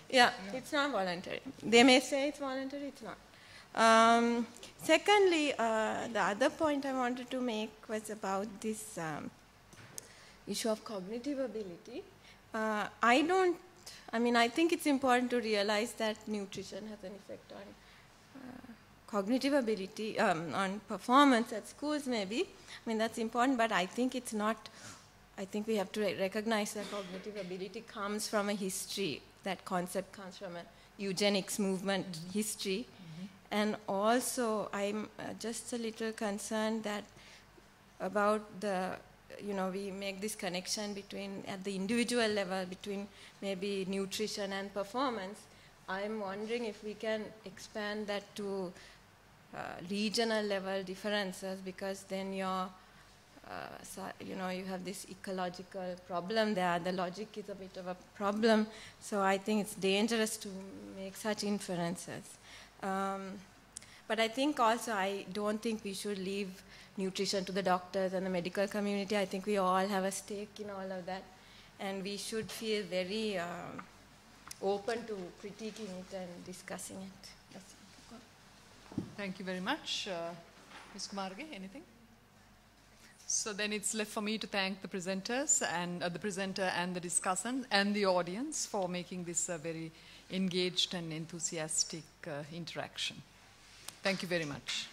Yeah, it's not voluntary. They may say it's voluntary, it's not. Secondly, the other point I wanted to make was about this issue of cognitive ability. I think it's important to realize that nutrition has an effect on cognitive ability, on performance at schools maybe. I mean, that's important, but I think it's not, I think we have to recognize that cognitive ability comes from a history. That concept comes from a eugenics movement history. Mm-hmm. And also, I'm just a little concerned that about the, we make this connection between, at the individual level, between maybe nutrition and performance. I'm wondering if we can expand that to regional level differences, because then you have this ecological problem there. The logic is a bit of a problem. So I think it's dangerous to make such inferences. But I think also, I don't think we should leave nutrition to the doctors and the medical community. I think we all have a stake in all of that. And we should feel very open to critiquing it and discussing it. Yes. Thank you very much. Ms. Kumarage, anything? So then it's left for me to thank the presenters and the presenter and the discussant and the audience for making this a very engaged and enthusiastic interaction. Thank you very much.